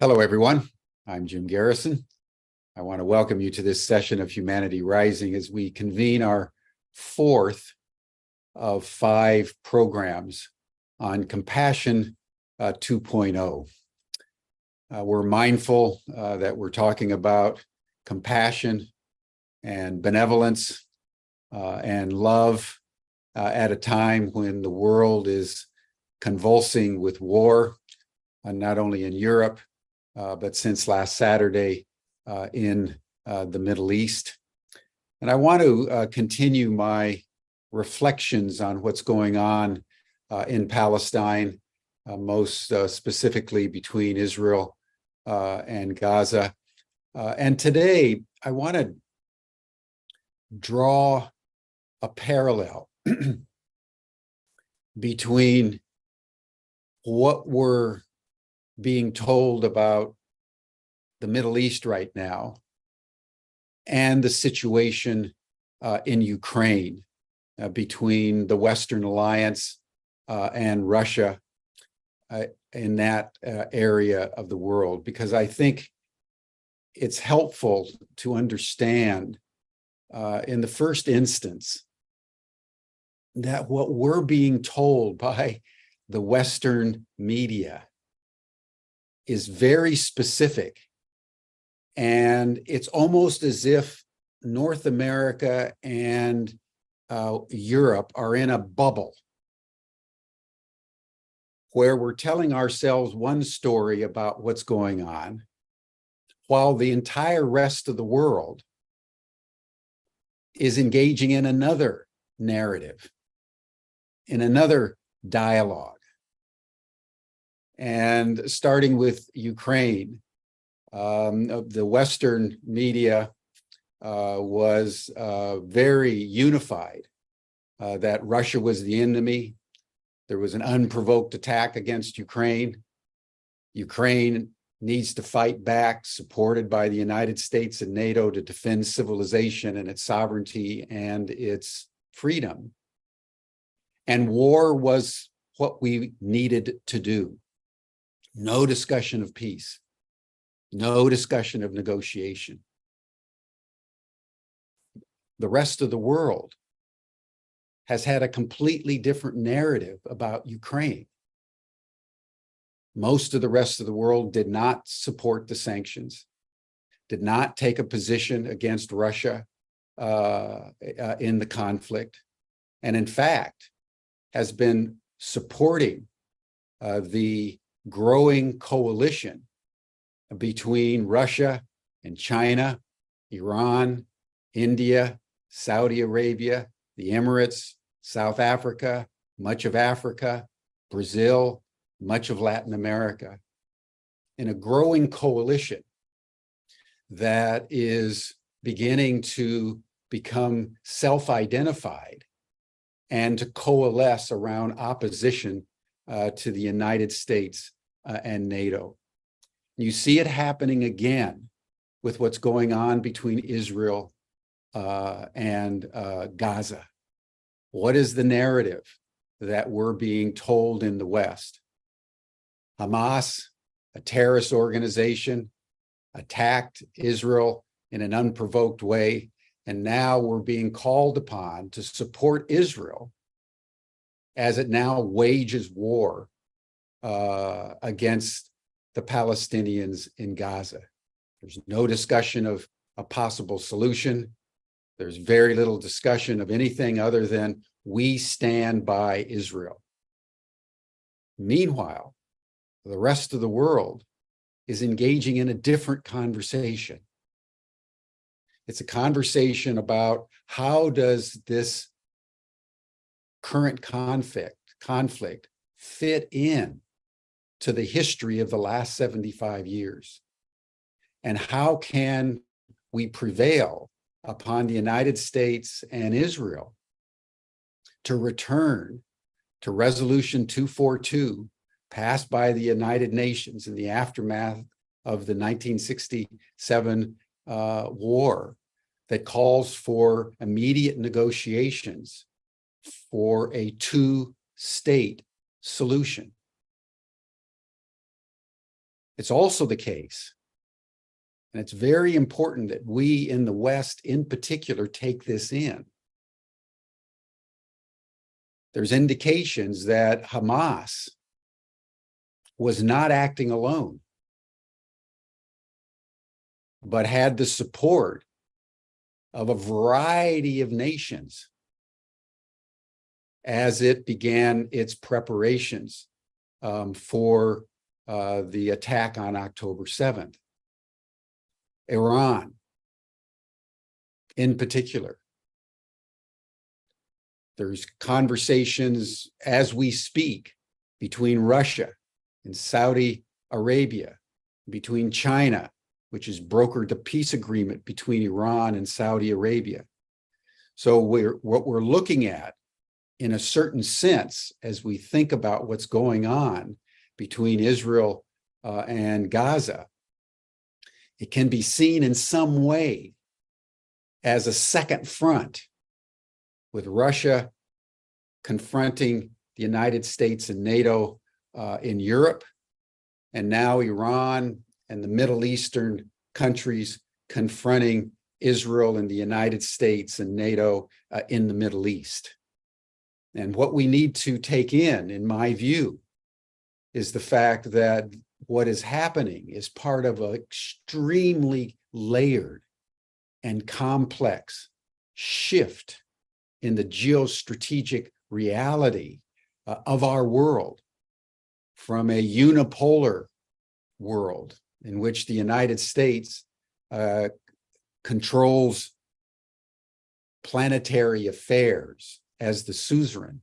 Hello, everyone. I'm Jim Garrison. I want to welcome you to this session of Humanity Rising as we convene our fourth of 5 programs on Compassion 2.0. We're mindful that we're talking about compassion and benevolence and love at a time when the world is convulsing with war, not only in Europe, but since last Saturday in the Middle East. And I want to continue my reflections on what's going on in Palestine, most specifically between Israel and Gaza. And today, I want to draw a parallel between what we're being told about the Middle East right now and the situation in Ukraine between the Western Alliance and Russia in that area of the world, because I think it's helpful to understand in the first instance that what we're being told by the Western media is very specific. And it's almost as if North America and Europe are in a bubble where we're telling ourselves one story about what's going on, while the entire rest of the world is engaging in another narrative, in another dialogue. And starting with Ukraine, the Western media was very unified that Russia was the enemy. There was an unprovoked attack against Ukraine. Ukraine needs to fight back, supported by the United States and NATO, to defend civilization and its sovereignty and its freedom. And war was what we needed to do. No discussion of peace, no discussion of negotiation. The rest of the world has had a completely different narrative about Ukraine. Most of the rest of the world did not support the sanctions, did not take a position against Russia in the conflict, and in fact has been supporting the growing coalition between Russia and China, Iran, India, Saudi Arabia, the Emirates, South Africa, much of Africa, Brazil, much of Latin America, in a growing coalition that is beginning to become self-identified and to coalesce around opposition to the United States and NATO. You see it happening again with what's going on between Israel and Gaza. What is the narrative that we're being told in the West? Hamas, a terrorist organization, attacked Israel in an unprovoked way, and now we're being called upon to support Israel as it now wages war against the Palestinians in Gaza. There's no discussion of a possible solution. There's very little discussion of anything other than we stand by Israel. Meanwhile, the rest of the world is engaging in a different conversation. It's a conversation about how does this current conflict fit in to the history of the last 75 years? And how can we prevail upon the United States and Israel to return to Resolution 242, passed by the United Nations in the aftermath of the 1967 war, that calls for immediate negotiations for a two-state solution? It's also the case, and it's very important that we in the West in particular take this in. There's indications that Hamas was not acting alone, but had the support of a variety of nations as it began its preparations for the attack on October 7th. Iran, in particular. There's conversations as we speak between Russia and Saudi Arabia, between China, which has brokered the peace agreement between Iran and Saudi Arabia. So what we're looking at, in a certain sense, as we think about what's going on between Israel and Gaza, it can be seen in some way as a second front, with Russia confronting the United States and NATO in Europe, and now Iran and the Middle Eastern countries confronting Israel and the United States and NATO in the Middle East. And what we need to take in my view, is the fact that what is happening is part of an extremely layered and complex shift in the geostrategic reality of our world, from a unipolar world in which the United States controls planetary affairs as the suzerain,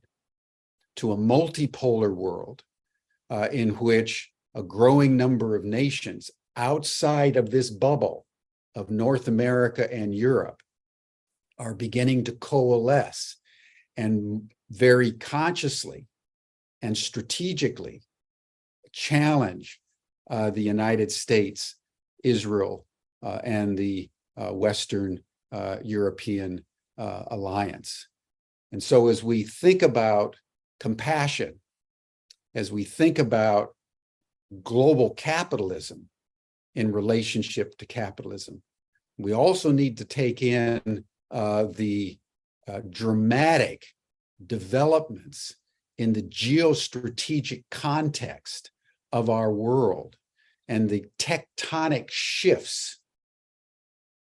to a multipolar world in which a growing number of nations outside of this bubble of North America and Europe are beginning to coalesce and very consciously and strategically challenge the United States, Israel, and the Western European alliance. And so as we think about compassion, as we think about global capitalism in relationship to capitalism, we also need to take in the dramatic developments in the geostrategic context of our world and the tectonic shifts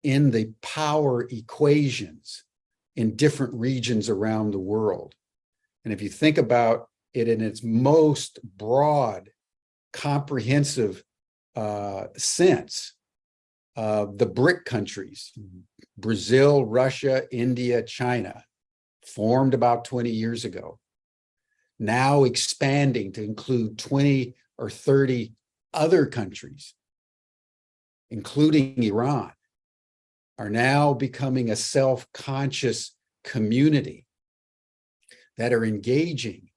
in the power equations in different regions around the world. And if you think about it in its most broad, comprehensive sense, the BRIC countries, Brazil, Russia, India, China, formed about 20 years ago, now expanding to include 20 or 30 other countries, including Iran, are now becoming a self-conscious community that are engaging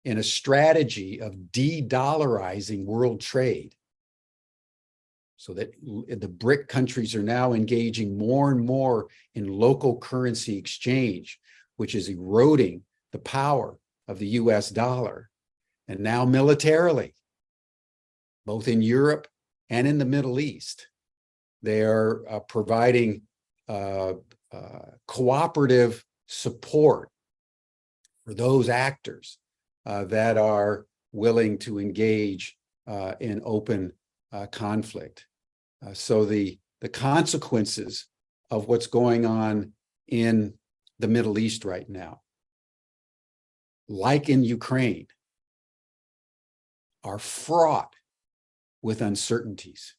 in a strategy of de-dollarizing world trade. So that the BRIC countries are now engaging more and more in local currency exchange, which is eroding the power of the US dollar. And now militarily, both in Europe and in the Middle East, they are providing cooperative support for those actors that are willing to engage in open conflict. So the consequences of what's going on in the Middle East right now, like in Ukraine, are fraught with uncertainties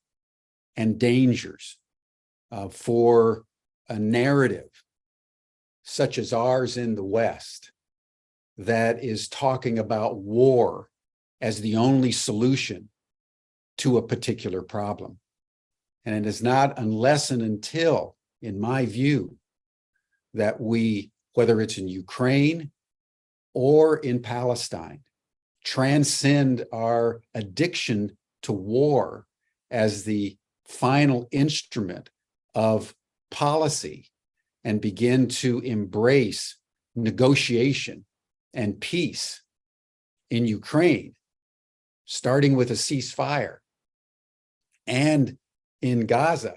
and dangers for a narrative such as ours in the West that is talking about war as the only solution to a particular problem. And it is not unless and until, in my view, that we, whether it's in Ukraine or in Palestine, transcend our addiction to war as the final instrument of policy and begin to embrace negotiation and peace in Ukraine, starting with a ceasefire, and in Gaza,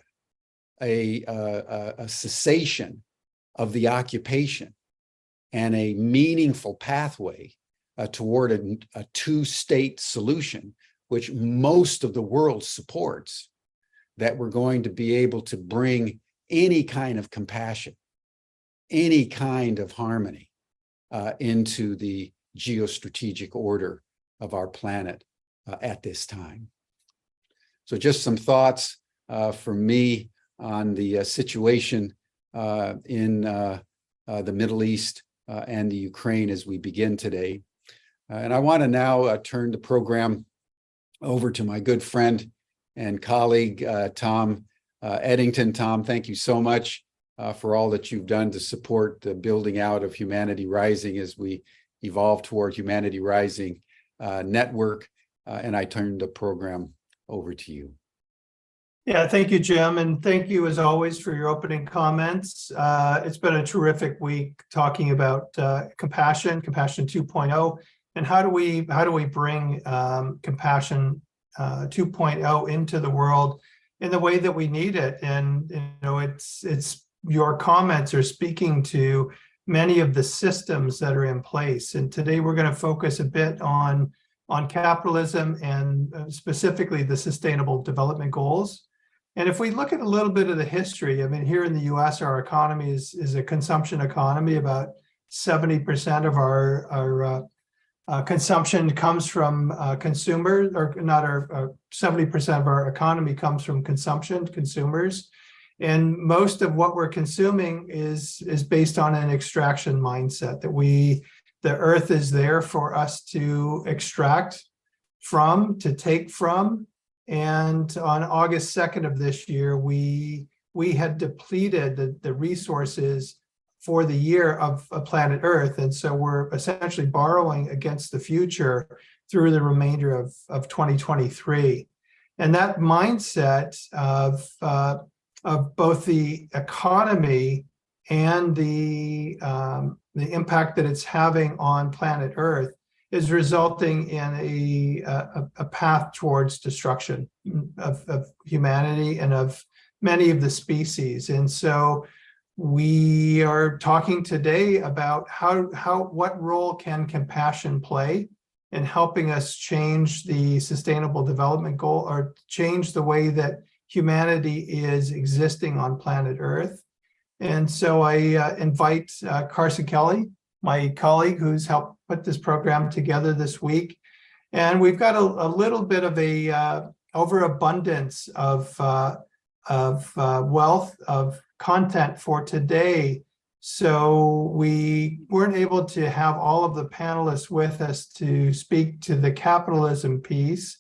a cessation of the occupation and a meaningful pathway toward a two-state solution, which most of the world supports, that we're going to be able to bring any kind of compassion, any kind of harmony into the geostrategic order of our planet at this time. So just some thoughts from me on the situation in the Middle East and the Ukraine as we begin today. And I want to now turn the program over to my good friend and colleague, Tom Eddington. Tom, thank you so much for all that you've done to support the building out of Humanity Rising as we evolve toward Humanity Rising network. And I turn the program over to you. Yeah, thank you, Jim, and thank you as always for your opening comments. It's been a terrific week talking about compassion 2.0, and how do we bring compassion 2.0 into the world in the way that we need it. And it's your comments are speaking to many of the systems that are in place. And today we're going to focus a bit on capitalism and specifically the Sustainable Development Goals. And if we look at a little bit of the history, I mean, here in the US, our economy is a consumption economy. About 70% of our consumption comes from consumers, or not 70% of our economy comes from consumers. And most of what we're consuming is based on an extraction mindset, that the earth is there for us to extract from, to take from. And on August 2nd of this year, we had depleted the resources for the year of planet Earth. And so we're essentially borrowing against the future through the remainder of 2023. And that mindset of both the economy and the impact that it's having on planet Earth is resulting in a path towards destruction of humanity and of many of the species. And so we are talking today about what role can compassion play in helping us change the Sustainable Development Goal, or change the way that humanity is existing on planet Earth. And so I invite Carson Kelly, my colleague who's helped put this program together this week. And we've got a little bit of a overabundance of wealth of content for today. So we weren't able to have all of the panelists with us to speak to the capitalism piece.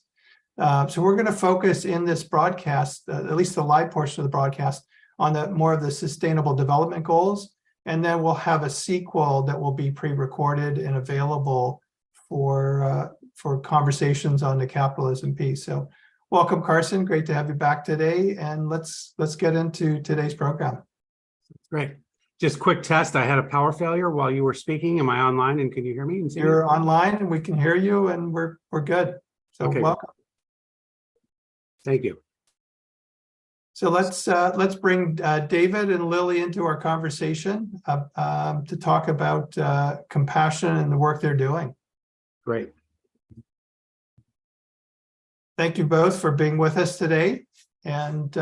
So we're going to focus in this broadcast, at least the live portion of the broadcast, on more of the Sustainable Development Goals. And then we'll have a sequel that will be pre-recorded and available for conversations on the capitalism piece. So welcome, Carson. Great to have you back today. And let's get into today's program. Great. Just quick test. I had a power failure while you were speaking. Am I online and can you hear me? And You're online and we can hear you, and we're good. So okay. Welcome. Thank you. So let's bring David and Lily into our conversation to talk about compassion and the work they're doing. Great. Thank you both for being with us today. And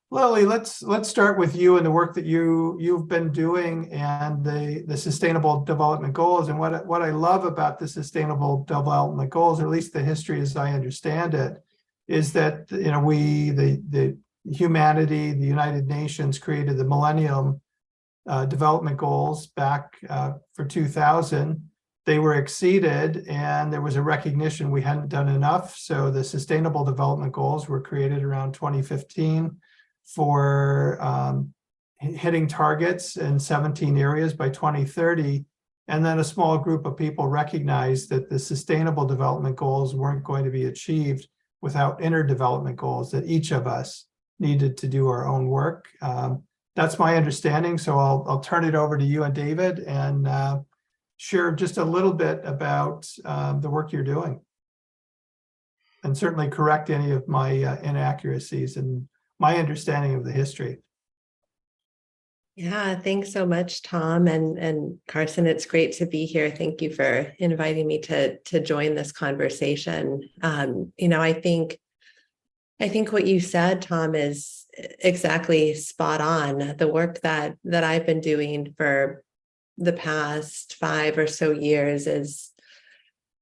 Lily, let's start with you and the work that you've been doing and the Sustainable Development Goals. And what I love about the Sustainable Development Goals, or at least the history as I understand it, is that the humanity, the United Nations, created the Millennium Development Goals back for 2000. They were exceeded, and there was a recognition we hadn't done enough. So the Sustainable Development Goals were created around 2015 for hitting targets in 17 areas by 2030. And then a small group of people recognized that the Sustainable Development Goals weren't going to be achieved without inner development goals, that each of us needed to do our own work. That's my understanding. So I'll turn it over to you and David and share just a little bit about the work you're doing. and certainly correct any of my inaccuracies and my understanding of the history. Yeah, thanks so much, Tom and Carson. It's great to be here. Thank you for inviting me to join this conversation. I think what you said, Tom, is exactly spot on. The work that I've been doing for the past 5 or so years is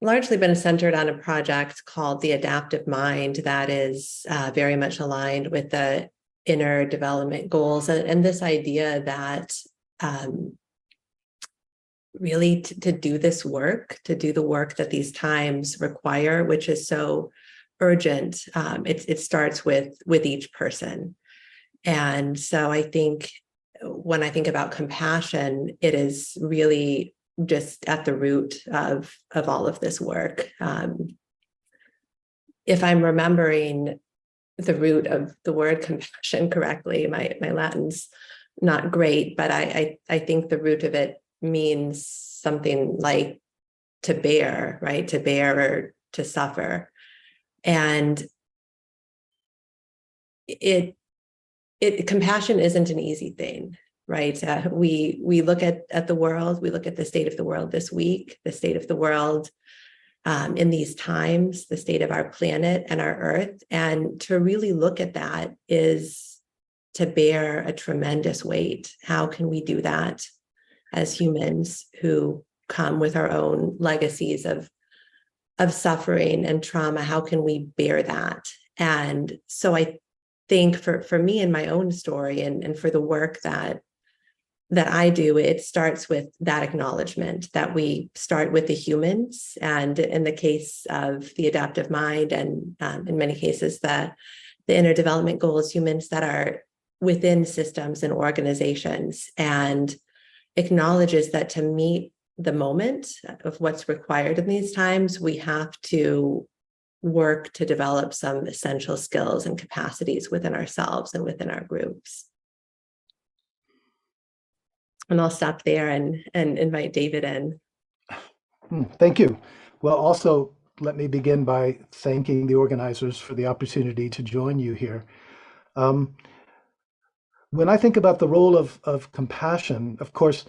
largely been centered on a project called the Adaptive Mind that is very much aligned with the inner development goals and this idea that really to do this work, to do the work that these times require, which is so urgent, it starts with each person. And so I think when I think about compassion, it is really just at the root of all of this work. If I'm remembering the root of the word compassion correctly, my Latin's not great, but I think the root of it means something like to bear, right? To bear or to suffer. And compassion isn't an easy thing, right? We look at the world, we look at the state of the world this week, the state of the world in these times, the state of our planet and our earth. And to really look at that is to bear a tremendous weight. How can we do that as humans who come with our own legacies of suffering and trauma? How can we bear that? And so I think for me in my own story and for the work that I do, it starts with that acknowledgement that we start with the humans, and in the case of the adaptive mind, and in many cases the inner development goals, humans that are within systems and organizations, and acknowledges that to meet the moment of what's required in these times, we have to work to develop some essential skills and capacities within ourselves and within our groups. And I'll stop there and invite David in. Thank you. Well, also, let me begin by thanking the organizers for the opportunity to join you here. When I think about the role of compassion, of course,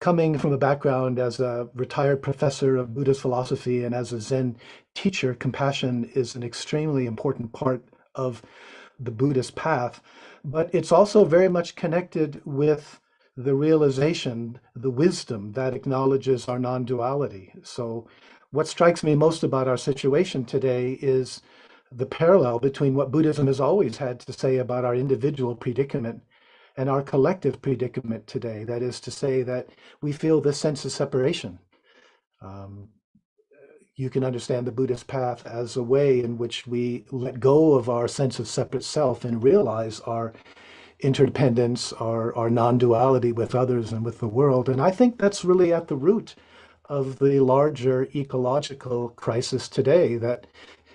coming from a background as a retired professor of Buddhist philosophy and as a Zen teacher, compassion is an extremely important part of the Buddhist path, but it's also very much connected with the realization, the wisdom that acknowledges our non-duality. So what strikes me most about our situation today is the parallel between what Buddhism has always had to say about our individual predicament and our collective predicament today. That is to say that we feel this sense of separation. You can understand the Buddhist path as a way in which we let go of our sense of separate self and realize our interdependence, our non-duality with others and with the world. And I think that's really at the root of the larger ecological crisis today, that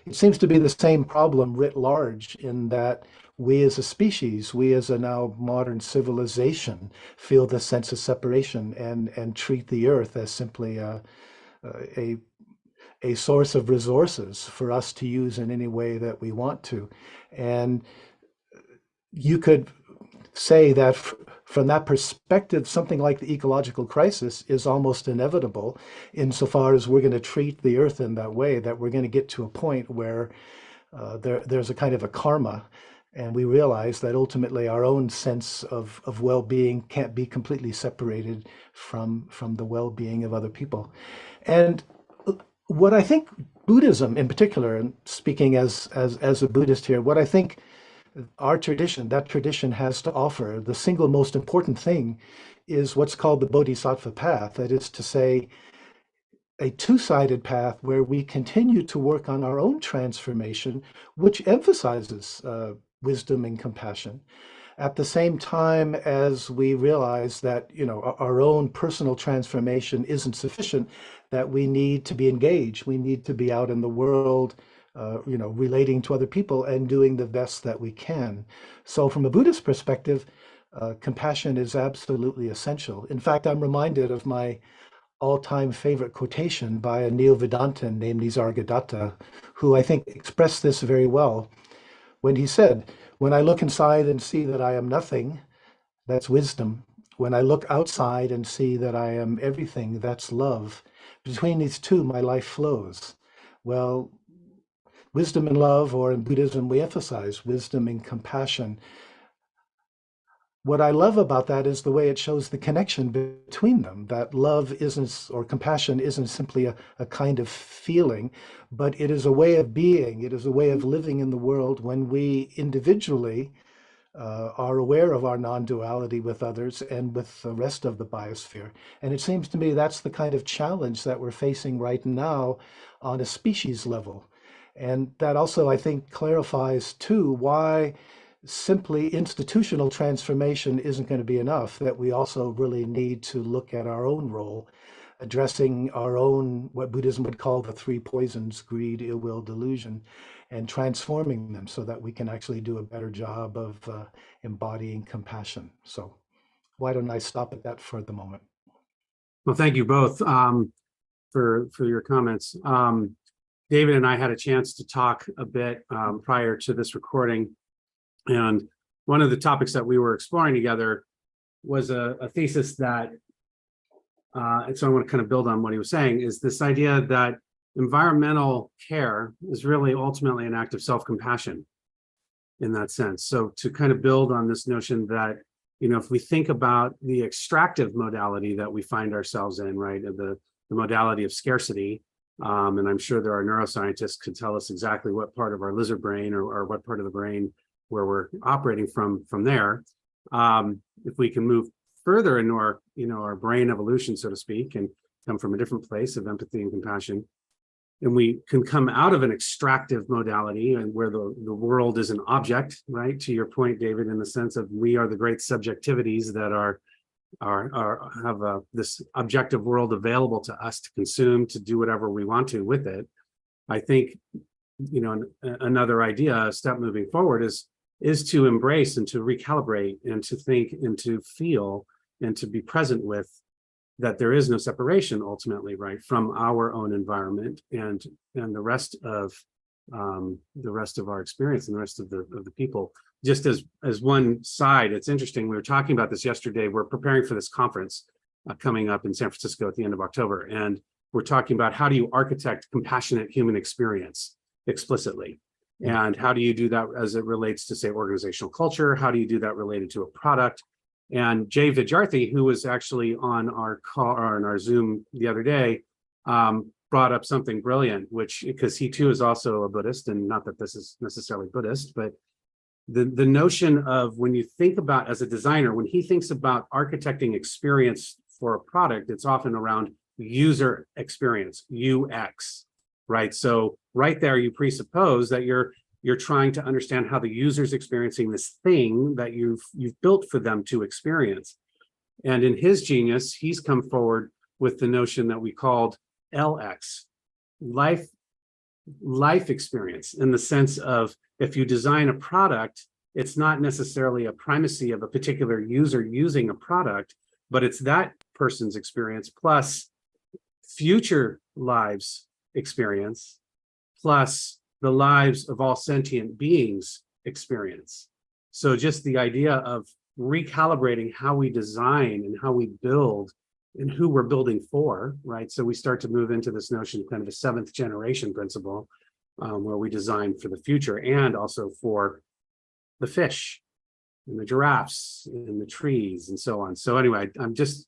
it seems to be the same problem writ large, in that we as a species, we as a now modern civilization, feel this sense of separation and treat the earth as simply a source of resources for us to use in any way that we want to. And you could say that from that perspective, something like the ecological crisis is almost inevitable, insofar as we're going to treat the earth in that way, that we're going to get to a point where there's a kind of a karma, and we realize that ultimately our own sense of well-being can't be completely separated from the well-being of other people. And what I think Buddhism in particular, and speaking as a Buddhist here, what I think our tradition, that tradition has to offer, the single most important thing is what's called the Bodhisattva path. That is to say, a two-sided path where we continue to work on our own transformation, which emphasizes wisdom and compassion, at the same time as we realize that, our own personal transformation isn't sufficient, that we need to be engaged. We need to be out in the world, relating to other people and doing the best that we can. So from a Buddhist perspective, compassion is absolutely essential. In fact, I'm reminded of my all-time favorite quotation by a Neo-Vedantin named Nisargadatta, who I think expressed this very well when he said, "When I look inside and see that I am nothing, that's wisdom. When I look outside and see that I am everything, that's love. Between these two, my life flows." Well, wisdom and love, or in Buddhism, we emphasize wisdom and compassion. What I love about that is the way it shows the connection between them, that love isn't, or compassion isn't simply a kind of feeling, but it is a way of being. It is a way of living in the world when we individually are aware of our non-duality with others and with the rest of the biosphere. And it seems to me that's the kind of challenge that we're facing right now on a species level. And that also, I think, clarifies too why simply institutional transformation isn't going to be enough, that we also really need to look at our own role, addressing our own, what Buddhism would call the three poisons: greed, ill will, delusion, and transforming them so that we can actually do a better job of embodying compassion. So why don't I stop at that for the moment? Well, thank you both for your comments. David and I had a chance to talk a bit prior to this recording, and one of the topics that we were exploring together was a thesis that, and so I want to kind of build on what he was saying, is this idea that environmental care is really ultimately an act of self-compassion in that sense. So to kind of build on this notion that, you know, if we think about the extractive modality that we find ourselves in, right, the modality of scarcity, and I'm sure there are neuroscientists could tell us exactly what part of our lizard brain or what part of the brain where we're operating from there. If we can move further into our, you know, our brain evolution, so to speak, and come from a different place of empathy and compassion, and we can come out of an extractive modality and where the world is an object, right? To your point, David, in the sense of we are the great subjectivities that have this objective world available to us to consume, to do whatever we want to with it. I think, you know, another idea, a step moving forward is to embrace and to recalibrate and to think and to feel and to be present with that there is no separation ultimately, right, from our own environment and the rest of our experience and the rest of the people. Just as one side, it's interesting, we were talking about this yesterday. We're preparing for this conference coming up in San Francisco at the end of October, and we're talking about how do you architect compassionate human experience explicitly, and how do you do that as it relates to, say, organizational culture? How do you do that related to a product? And Jay Vidyarthi, who was actually on our call or on our Zoom the other day, brought up something brilliant, which, because he too is also a Buddhist, and not that this is necessarily Buddhist, but the notion of when you think about, as a designer, when he thinks about architecting experience for a product, it's often around user experience, UX, right? So right there, you presuppose that you're trying to understand how the user's experiencing this thing that you've built for them to experience. And in his genius, he's come forward with the notion that we called LX, life experience, in the sense of if you design a product, it's not necessarily a primacy of a particular user using a product, but it's that person's experience plus future lives experience plus the lives of all sentient beings experience. So just the idea of recalibrating how we design and how we build and who we're building for, right? So we start to move into this notion of kind of a seventh generation principle, where we design for the future and also for the fish and the giraffes and the trees and so on. So anyway, I'm just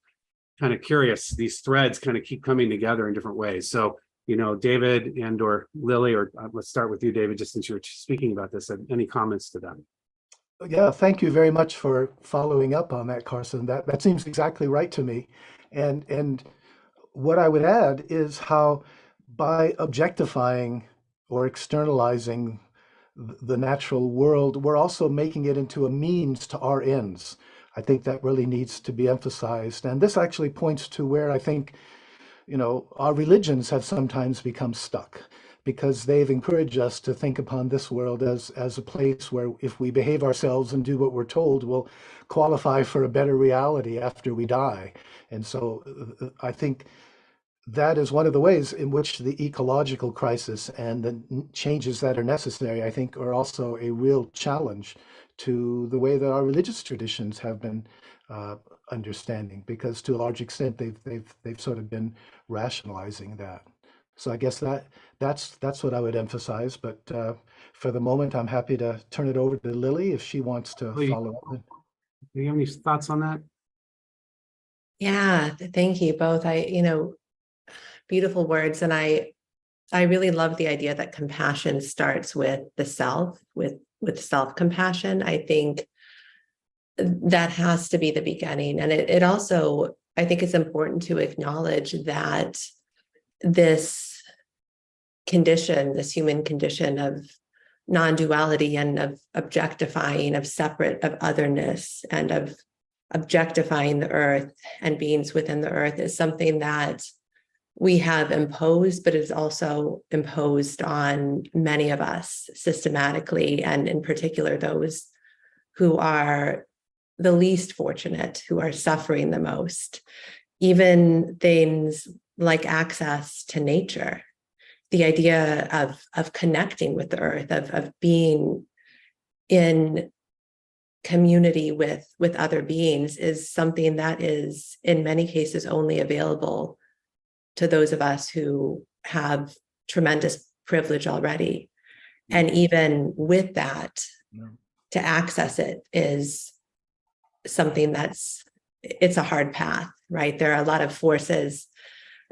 kind of curious, these threads kind of keep coming together in different ways. So, you know, David and or Lily, or let's start with you, David, just since you were speaking about this, any comments to that? Yeah, thank you very much for following up on that, Carson. That seems exactly right to me. And what I would add is how by objectifying or externalizing the natural world, we're also making it into a means to our ends. I think that really needs to be emphasized. And this actually points to where I think, you know, our religions have sometimes become stuck, because they've encouraged us to think upon this world as a place where if we behave ourselves and do what we're told, we'll qualify for a better reality after we die. And so I think that is one of the ways in which the ecological crisis and the changes that are necessary, I think, are also a real challenge to the way that our religious traditions have been understanding, because to a large extent they've sort of been rationalizing that. So I guess that's what I would emphasize. But for the moment, I'm happy to turn it over to Lily if she wants to follow up. Do you have any thoughts on that? Yeah, thank you both. Beautiful words. And I really love the idea that compassion starts with the self, with self-compassion. I think that has to be the beginning. And it also, I think it's important to acknowledge that this condition, this human condition of non-duality and of objectifying, of separate, of otherness, and of objectifying the earth and beings within the earth is something that we have imposed, but is also imposed on many of us systematically, and in particular those who are the least fortunate, who are suffering the most. Even things like access to nature, the idea of connecting with the earth, of being in community with other beings, is something that is in many cases only available to those of us who have tremendous privilege already. And even with that, to access it is something it's a hard path, right? There are a lot of forces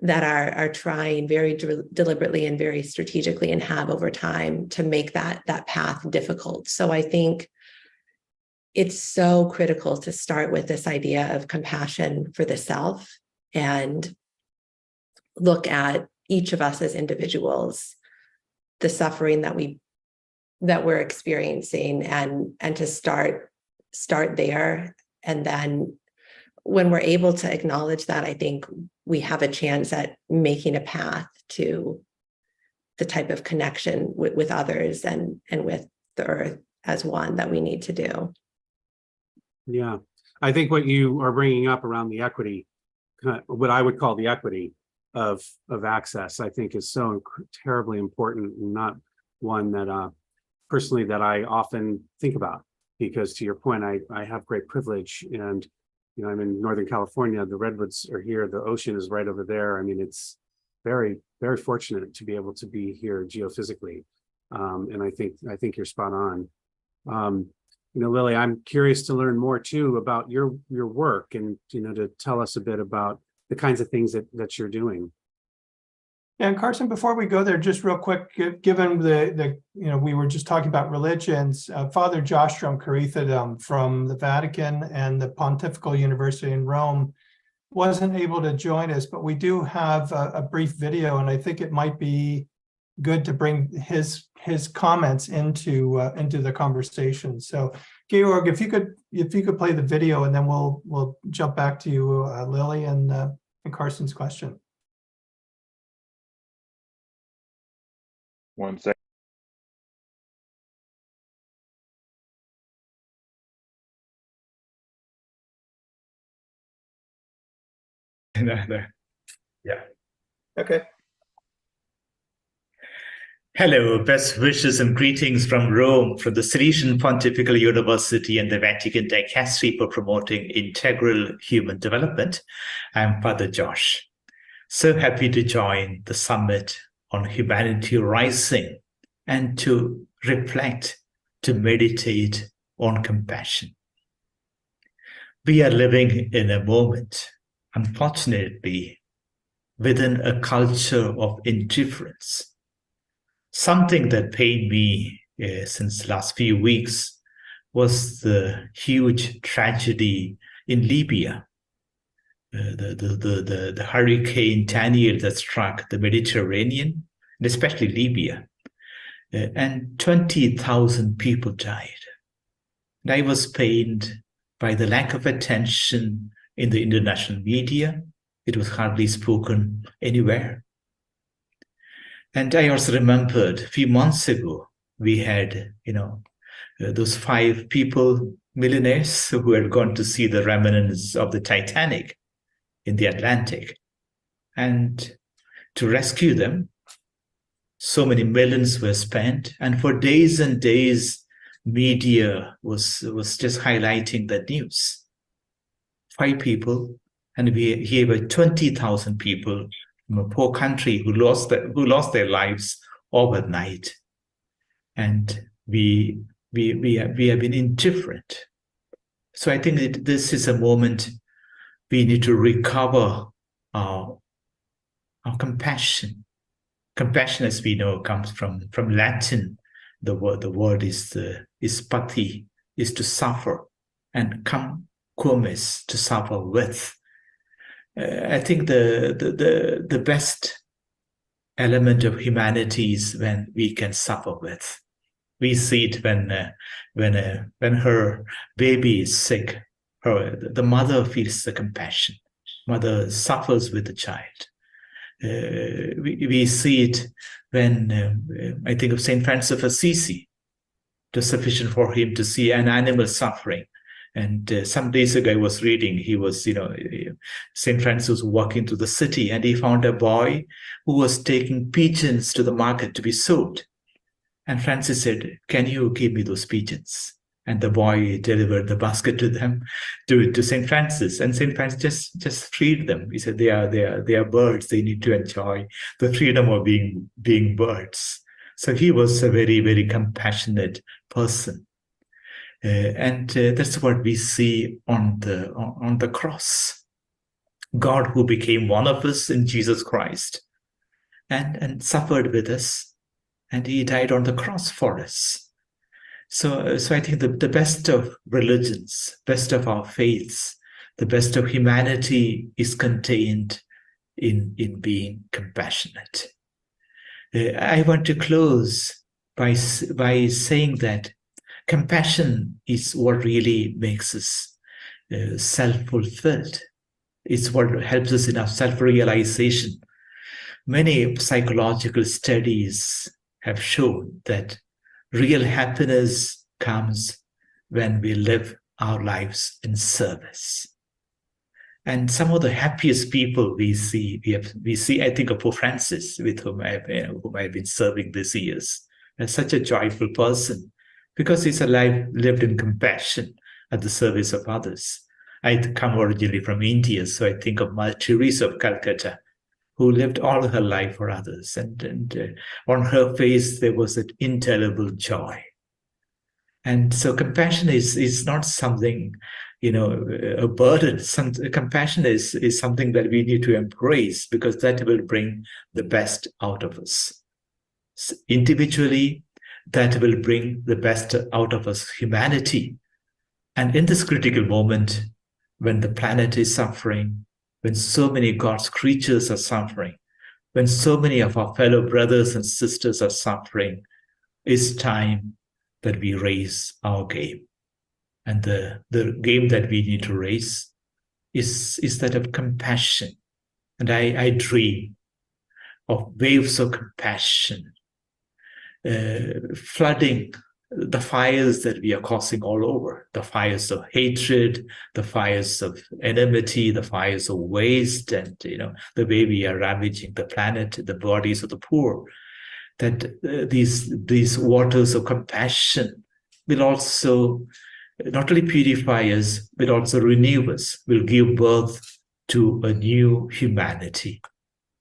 that are trying very deliberately and very strategically, and have over time, to make that path difficult. So I think it's so critical to start with this idea of compassion for the self and look at each of us as individuals, the suffering that we're experiencing, and to start there. And then when we're able to acknowledge that, I think we have a chance at making a path to the type of connection with others and with the earth as one that we need to do. Yeah, I think what you are bringing up around the equity, what I would call the equity of access, I think is so terribly important, and not one that personally that I often think about, because to your point, I have great privilege, and I'm in Northern California, the redwoods are here, the ocean is right over there. I mean, it's very, very fortunate to be able to be here geophysically. And I think you're spot on. Lily, I'm curious to learn more too about your work, and to tell us a bit about the kinds of things that you're doing. And Carson, before we go there, just real quick, given we were just talking about religions, Father Joshtrom Kureethadam from the Vatican and the Pontifical University in Rome wasn't able to join us, but we do have a brief video, and I think it might be good to bring his comments into the conversation. So, Georg, if you could play the video, and then we'll jump back to you, Lily, and Carson's question. One second. No. Yeah. Okay. Hello, best wishes and greetings from Rome, from the Salesian Pontifical University and the Vatican Dicastery for Promoting Integral Human Development. I'm Father Josh. So happy to join the Summit on Humanity Rising and to reflect, to meditate on compassion. We are living in a moment, unfortunately, within a culture of indifference. Something that pained me since the last few weeks was the huge tragedy in Libya, the Hurricane Daniel that struck the Mediterranean, and especially Libya, and 20,000 people died. And I was pained by the lack of attention in the international media. It was hardly spoken anywhere. And I also remembered a few months ago, we had, those 5 people, millionaires, who had gone to see the remnants of the Titanic in the Atlantic. And to rescue them. So many millions were spent, and for days and days, media was just highlighting the news. 5 people, and here were 20,000 people from a poor country who lost their lives overnight, and we have been indifferent. So I think this is a moment we need to recover our compassion. Compassion, as we know, comes from Latin. The word is pati, is to suffer, and comes to suffer with. I think the best element of humanity is when we can suffer with. We see it when her baby is sick. The mother feels the compassion. Mother suffers with the child. We see it when I think of Saint Francis of Assisi. It was sufficient for him to see an animal suffering. And some days ago I was reading, Saint Francis was walking through the city and he found a boy who was taking pigeons to the market to be sold. And Francis said, "Can you give me those pigeons?" And the boy delivered the basket to them, to Saint Francis. And Saint Francis just freed them. He said, they are birds. They need to enjoy the freedom of being birds. So he was a very, very compassionate person. And that's what we see on the cross. God who became one of us in Jesus Christ and suffered with us. And he died on the cross for us. So I think the best of religions, best of our faiths, the best of humanity is contained in being compassionate. I want to close by saying that compassion is what really makes us self-fulfilled. It's what helps us in our self-realization. Many psychological studies have shown that real happiness comes when we live our lives in service. And some of the happiest people we see, I think of Pope Francis, with whom I've been serving these years, as such a joyful person, because he's a life lived in compassion at the service of others. I come originally from India, so I think of Mother Teresa of Calcutta, who lived all her life for others. And on her face, there was an indelible joy. And so compassion is not something, a burden. Compassion is something that we need to embrace, because that will bring the best out of us. Individually, that will bring the best out of us, humanity. And in this critical moment, when the planet is suffering, when so many God's creatures are suffering, when so many of our fellow brothers and sisters are suffering, it's time that we raise our game. And the game that we need to raise is that of compassion. And I dream of waves of compassion, flooding the fires that we are causing all over, the fires of hatred, the fires of enmity, the fires of waste, and the way we are ravaging the planet, the bodies of the poor. That these waters of compassion will also not only purify us, but also renew us, will give birth to a new humanity,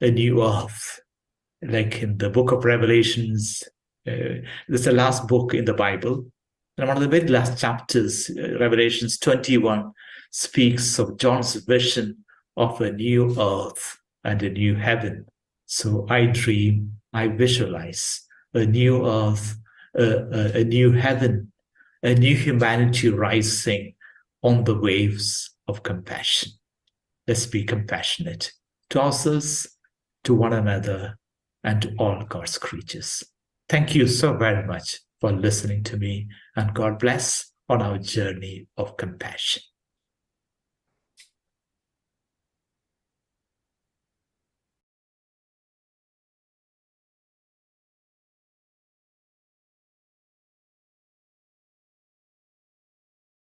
a new earth. Like in the book of Revelations, this is the last book in the Bible. And one of the very last chapters, Revelations 21, speaks of John's vision of a new earth and a new heaven. So I dream, I visualize a new earth, a new heaven, a new humanity rising on the waves of compassion. Let's be compassionate to ourselves, to one another, and to all God's creatures. Thank you so very much for listening to me, and God bless on our journey of compassion.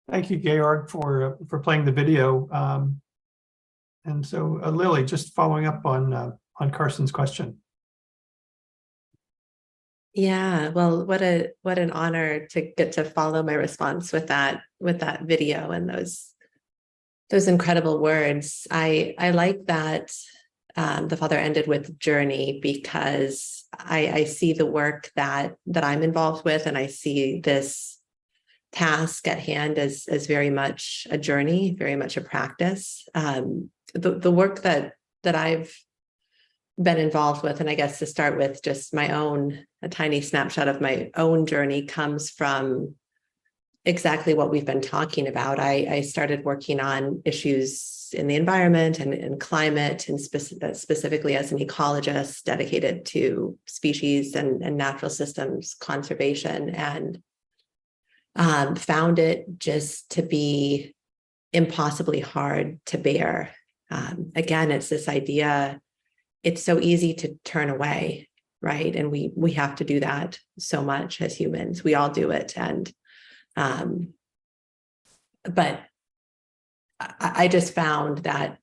Thank you, Georg, for playing the video. And so, Lily, just following up on Carson's question. Yeah, well, what an honor to get to follow my response with that video and those incredible words. I like that the father ended with journey, because I see the work that I'm involved with, and I see this task at hand as very much a journey, very much a practice. The work that I've been involved with, and I guess to start with, just a tiny snapshot of my own journey, comes from exactly what we've been talking about. I started working on issues in the environment and climate, and specifically as an ecologist dedicated to species and natural systems conservation, and found it just to be impossibly hard to bear. Again, it's this idea, it's so easy to turn away, right? And we have to do that so much as humans. We all do it. And but I just found that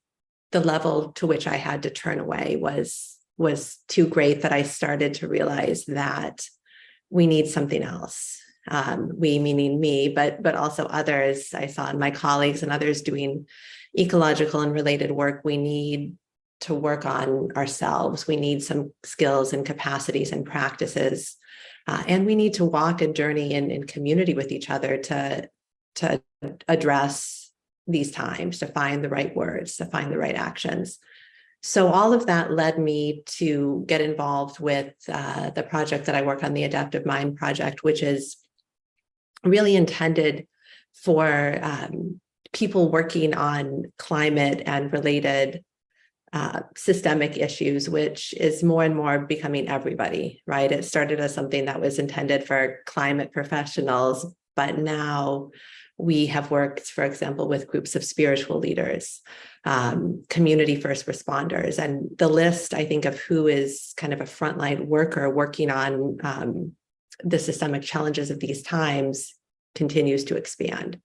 the level to which I had to turn away was too great, that I started to realize that we need something else. We meaning me, but also others. I saw in my colleagues and others doing ecological and related work. We need to work on ourselves. We need some skills and capacities and practices, and we need to walk a journey in community with each other to address these times, to find the right words, to find the right actions. So all of that led me to get involved with the project that I work on, the Adaptive Mind Project, which is really intended for people working on climate and related systemic issues, which is more and more becoming everybody, right? It started as something that was intended for climate professionals, but now we have worked, for example, with groups of spiritual leaders, community first responders, and the list, I think, of who is kind of a frontline worker working on the systemic challenges of these times continues to expand.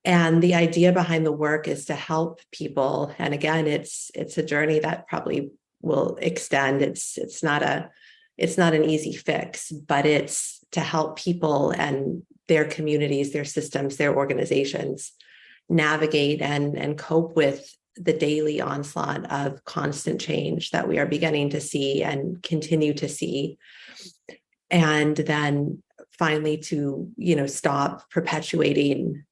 And the idea behind the work is to help people. And again, it's a journey that probably will extend. It's not an easy fix, but it's to help people and their communities, their systems, their organizations navigate and cope with the daily onslaught of constant change that we are beginning to see and continue to see. And then finally to, stop perpetuating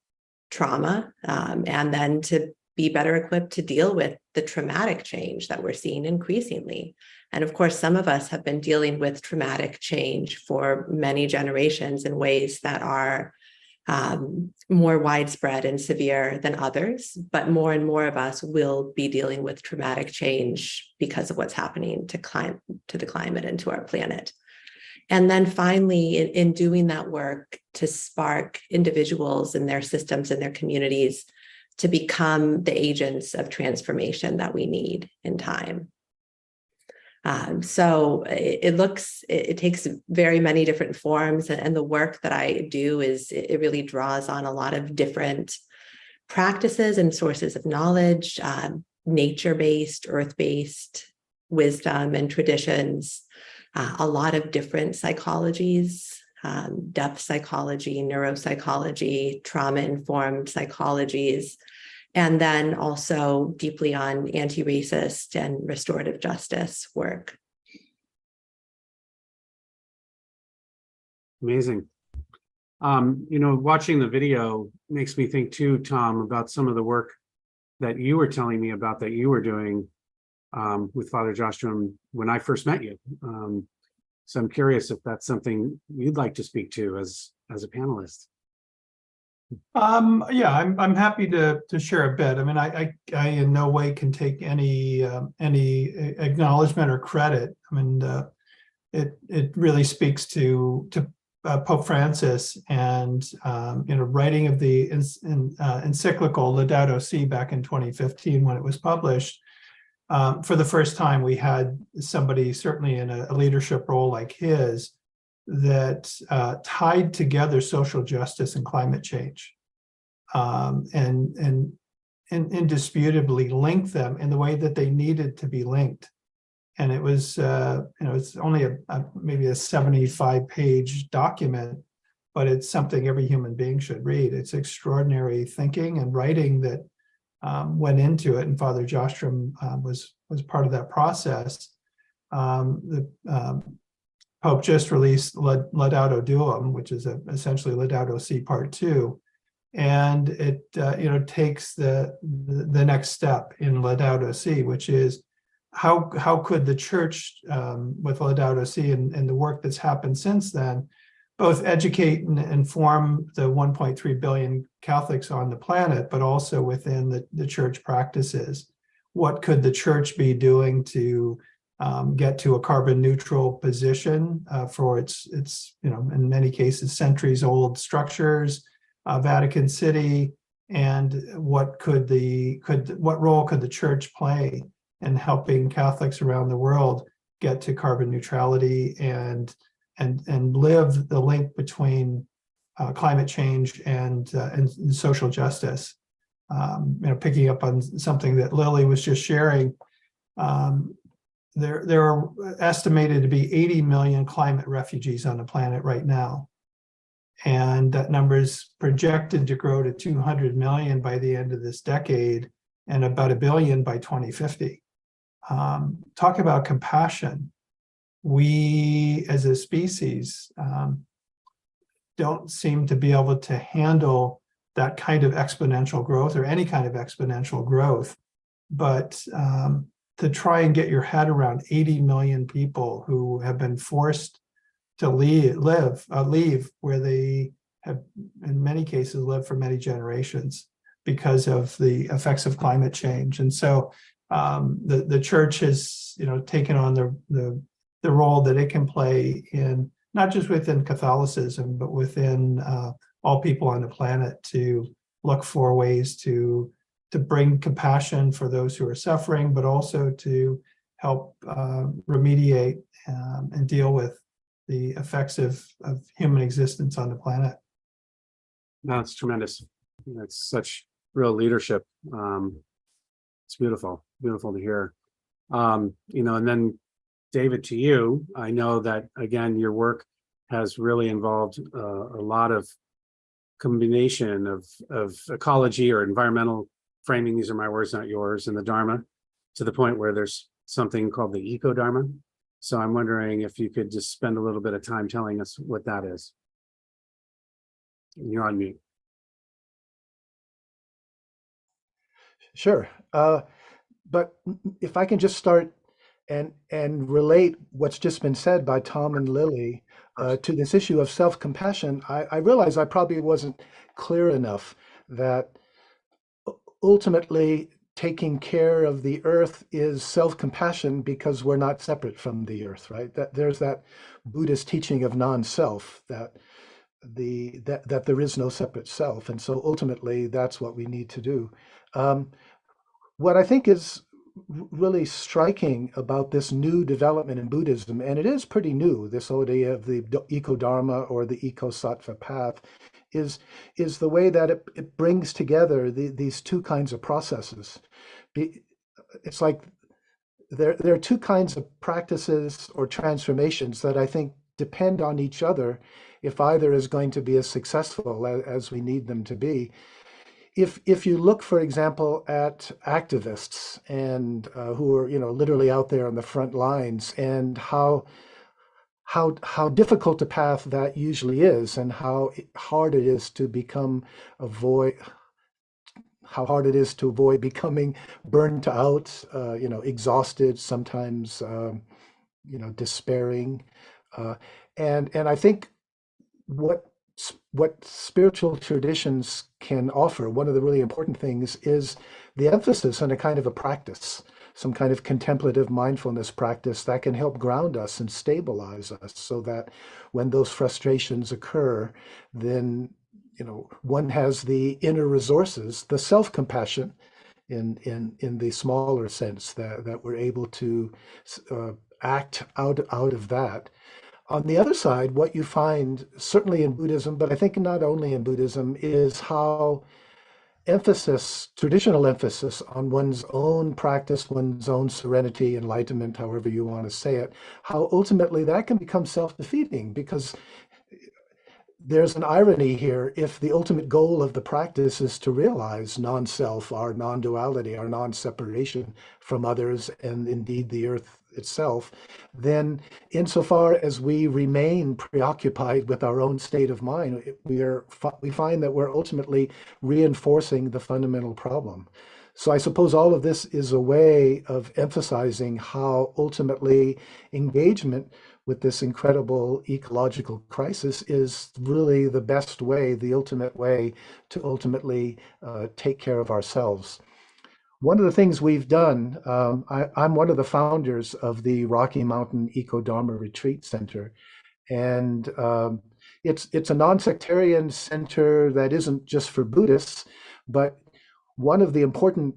trauma, and then to be better equipped to deal with the traumatic change that we're seeing increasingly. And of course, some of us have been dealing with traumatic change for many generations in ways that are more widespread and severe than others, but more and more of us will be dealing with traumatic change because of what's happening to the climate and to our planet. And then finally, in doing that work, to spark individuals and their systems and their communities to become the agents of transformation that we need in time. So it takes very many different forms, and the work that I do it really draws on a lot of different practices and sources of knowledge, nature-based, earth-based wisdom and traditions, a lot of different psychologies, depth psychology, neuropsychology, trauma-informed psychologies, and then also deeply on anti-racist and restorative justice work. Amazing. Watching the video makes me think too, Tom, about some of the work that you were telling me about that you were doing with Father Joshtrom when I first met you. So I'm curious if that's something you'd like to speak to as a panelist. Yeah, I'm happy to share a bit. I mean, I in no way can take any acknowledgement or credit. I mean, it really speaks to Pope Francis and writing of the encyclical Laudato Si back in 2015 when it was published. For the first time, we had somebody certainly in a leadership role like his that tied together social justice and climate change, and indisputably linked them in the way that they needed to be linked. And it was, it's only maybe a 75-page document, but it's something every human being should read. It's extraordinary thinking and writing that went into it, and Father Joshtrom was part of that process. The Pope just released Laudato Deum, which is essentially Laudato Si Part 2, and it takes the next step in Laudato Si, which is how could the church, with Laudato Si and the work that's happened since then, both educate and inform the 1.3 billion Catholics on the planet, but also within the church practices. What could the church be doing to get to a carbon neutral position for its in many cases centuries old structures, Vatican City, and what role could the church play in helping Catholics around the world get to carbon neutrality and live the link between climate change and social justice. Picking up on something that Lily was just sharing, there are estimated to be 80 million climate refugees on the planet right now. And that number is projected to grow to 200 million by the end of this decade and about 1 billion by 2050. Talk about compassion. We as a species don't seem to be able to handle that kind of exponential growth or any kind of exponential growth. But to try and get your head around 80 million people who have been forced to leave where they have, in many cases, lived for many generations because of the effects of climate change. And so the church has, taken on the role that it can play in not just within Catholicism, but within all people on the planet to look for ways to bring compassion for those who are suffering, but also to help remediate and deal with the effects of human existence on the planet. No, it's tremendous. It's such real leadership. It's beautiful to hear. And then David, to you, I know that, again, your work has really involved a lot of combination of ecology or environmental framing, these are my words, not yours, and the Dharma, to the point where there's something called the eco-Dharma. So I'm wondering if you could just spend a little bit of time telling us what that is. You're on mute. Sure. But if I can just start and relate what's just been said by Tom and Lily to this issue of self-compassion, I realize I probably wasn't clear enough that ultimately taking care of the earth is self-compassion because we're not separate from the earth, right? That there's that Buddhist teaching of non-self, that there is no separate self. And so ultimately that's what we need to do. What I think is really striking about this new development in Buddhism, and it is pretty new, this idea of the eco-dharma or the eco-sattva path, is the way that it brings together these two kinds of processes. It's like there are two kinds of practices or transformations that I think depend on each other if either is going to be as successful as we need them to be. If you look, for example, at activists and who are literally out there on the front lines, and how difficult a path that usually is, and how hard it is to avoid becoming burnt out, exhausted, sometimes despairing, and I think what spiritual traditions can offer, one of the really important things is the emphasis on a kind of a practice, some kind of contemplative mindfulness practice that can help ground us and stabilize us, so that when those frustrations occur, then one has the inner resources, the self-compassion in the smaller sense, that we're able to act out of that. On the other side, what you find, certainly in Buddhism, but I think not only in Buddhism, is how traditional emphasis on one's own practice, one's own serenity, enlightenment, however you want to say it, how ultimately that can become self-defeating, because there's an irony here. If the ultimate goal of the practice is to realize non-self, our non-duality, our non-separation from others, and indeed the earth itself, then insofar as we remain preoccupied with our own state of mind, we find that we're ultimately reinforcing the fundamental problem. So I suppose all of this is a way of emphasizing how ultimately engagement with this incredible ecological crisis is really the best way, the ultimate way to ultimately take care of ourselves. One of the things we've done, I'm one of the founders of the Rocky Mountain Eco-Dharma Retreat Center, and it's a non-sectarian center that isn't just for Buddhists, but one of the important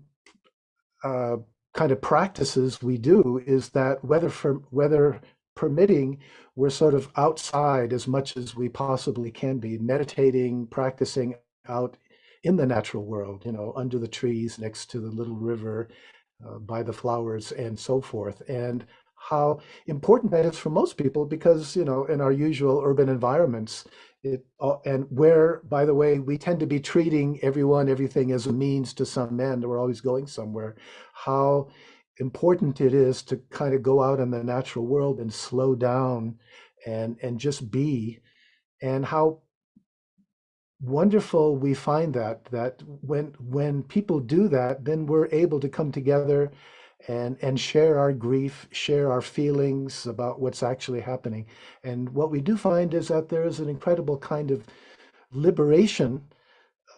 kind of practices we do is that weather permitting, we're sort of outside as much as we possibly can be, meditating, practicing out in the natural world, under the trees, next to the little river, by the flowers and so forth. And how important that is for most people, because, in our usual urban environments, and where, by the way, we tend to be treating everything as a means to some end, we're always going somewhere, how important it is to kind of go out in the natural world and slow down and just be, and how wonderful we find that when people do that, then we're able to come together and share our grief, share our feelings about what's actually happening. And what we do find is that there is an incredible kind of liberation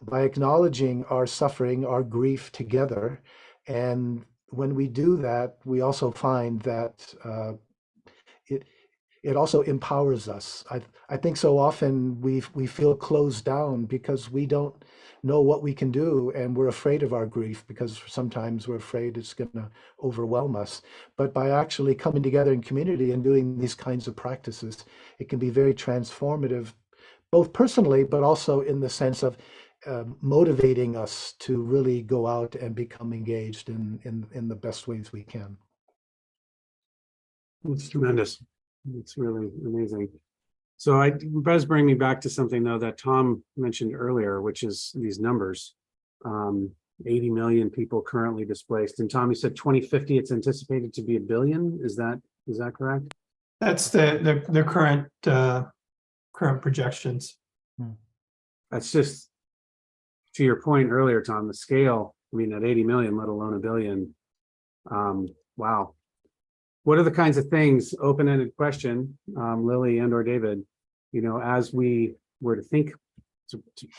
by acknowledging our suffering, our grief together. And when we do that, we also find that it also empowers us. I think so often we feel closed down because we don't know what we can do, and we're afraid of our grief because sometimes we're afraid it's going to overwhelm us. But by actually coming together in community and doing these kinds of practices, it can be very transformative, both personally, but also in the sense of motivating us to really go out and become engaged in the best ways we can. It's tremendous. It's really amazing. So it does bring me back to something, though, that Tom mentioned earlier, which is these numbers. 80 million people currently displaced. And Tom, you said 2050, it's anticipated to be 1 billion. Is that correct? That's the current projections. That's just, to your point earlier, Tom, the scale, at 80 million, let alone 1 billion. Wow. What are the kinds of things, open-ended question, Lily and or David, as we were to think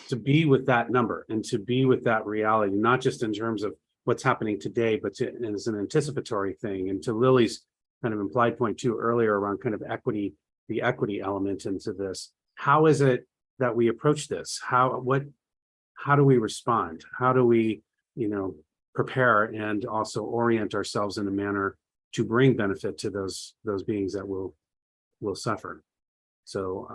to be with that number and to be with that reality, not just in terms of what's happening today, but as an anticipatory thing. And to Lily's kind of implied point too earlier around kind of equity, the equity element into this, how is it that we approach this? How do we respond? How do we, prepare and also orient ourselves in a manner to bring benefit to those beings that will suffer? So,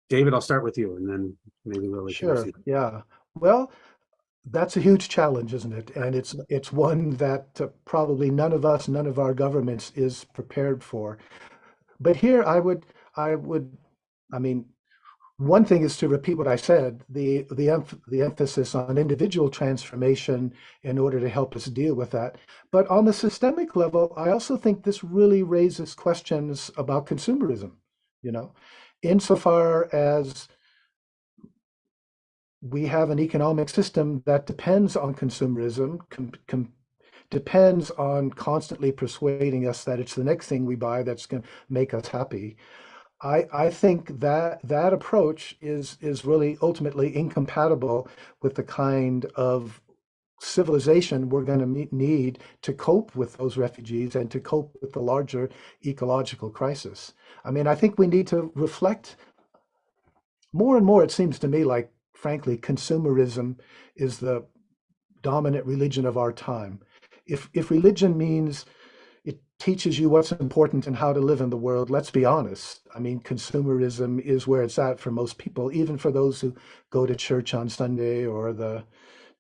David, I'll start with you, and then maybe Lily. Sure. Yeah. Well, that's a huge challenge, isn't it? And it's one that probably none of our governments is prepared for. But here, one thing is to repeat what I said, the emphasis on individual transformation in order to help us deal with that. But on the systemic level, I also think this really raises questions about consumerism, insofar as we have an economic system that depends on consumerism, depends on constantly persuading us that it's the next thing we buy that's going to make us happy. I think that approach is really ultimately incompatible with the kind of civilization we're going to need to cope with those refugees and to cope with the larger ecological crisis. I think we need to reflect more and more. It seems to me like, frankly, consumerism is the dominant religion of our time. If religion means teaches you what's important and how to live in the world, let's be honest. I mean, consumerism is where it's at for most people, even for those who go to church on Sunday or the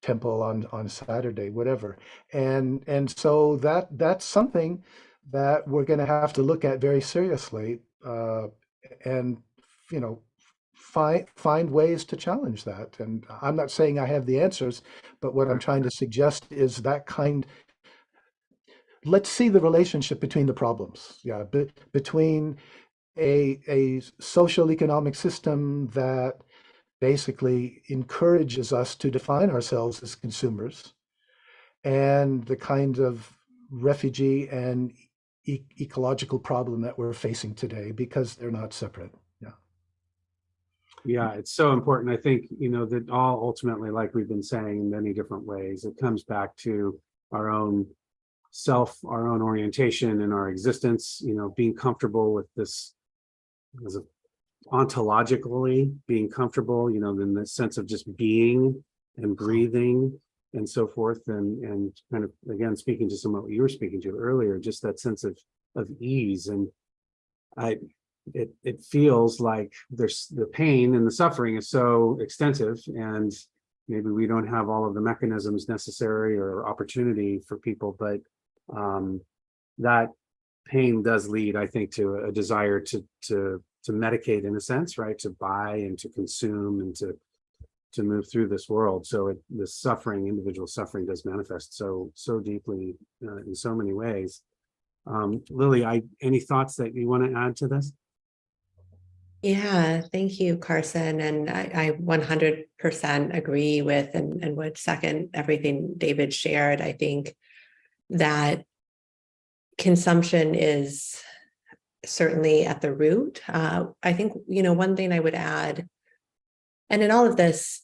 temple on Saturday, whatever. And so that's something that we're going to have to look at very seriously, and find ways to challenge that. And I'm not saying I have the answers, but what I'm trying to suggest is let's see the relationship between the problems. Yeah, between a social economic system that basically encourages us to define ourselves as consumers, and the kind of refugee and ecological problem that we're facing today, because they're not separate. Yeah, it's so important. I think, that all ultimately, like we've been saying in many different ways, it comes back to our own self, our own orientation and our existence, being comfortable with this as ontologically being comfortable, in the sense of just being and breathing and so forth. And kind of, again, speaking to some of what you were speaking to earlier, just that sense of ease. And it feels like there's the pain and the suffering is so extensive, and maybe we don't have all of the mechanisms necessary or opportunity for people, but that pain does lead, I think, to a desire to medicate, in a sense, right? To buy and to consume and to move through this world. So the suffering, individual suffering, does manifest so deeply in so many ways. Lily, any thoughts that you want to add to this? Yeah, thank you, Carson. And I 100% agree with and would second everything David shared. I think that consumption is certainly at the root. I think, one thing I would add, and in all of this,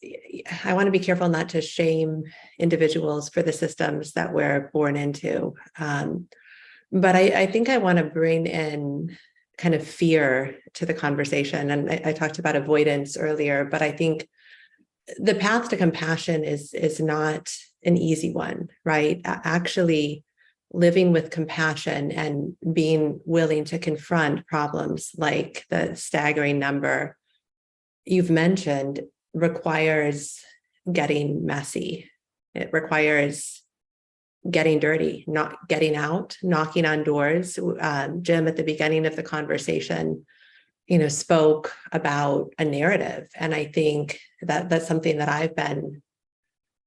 I want to be careful not to shame individuals for the systems that we're born into. But I think I want to bring in kind of fear to the conversation. And I talked about avoidance earlier, but I think the path to compassion is not an easy one, right? Actually, living with compassion and being willing to confront problems like the staggering number you've mentioned requires getting messy. It requires getting dirty, not getting out, knocking on doors. Jim, at the beginning of the conversation, spoke about a narrative. And I think that that's something that I've been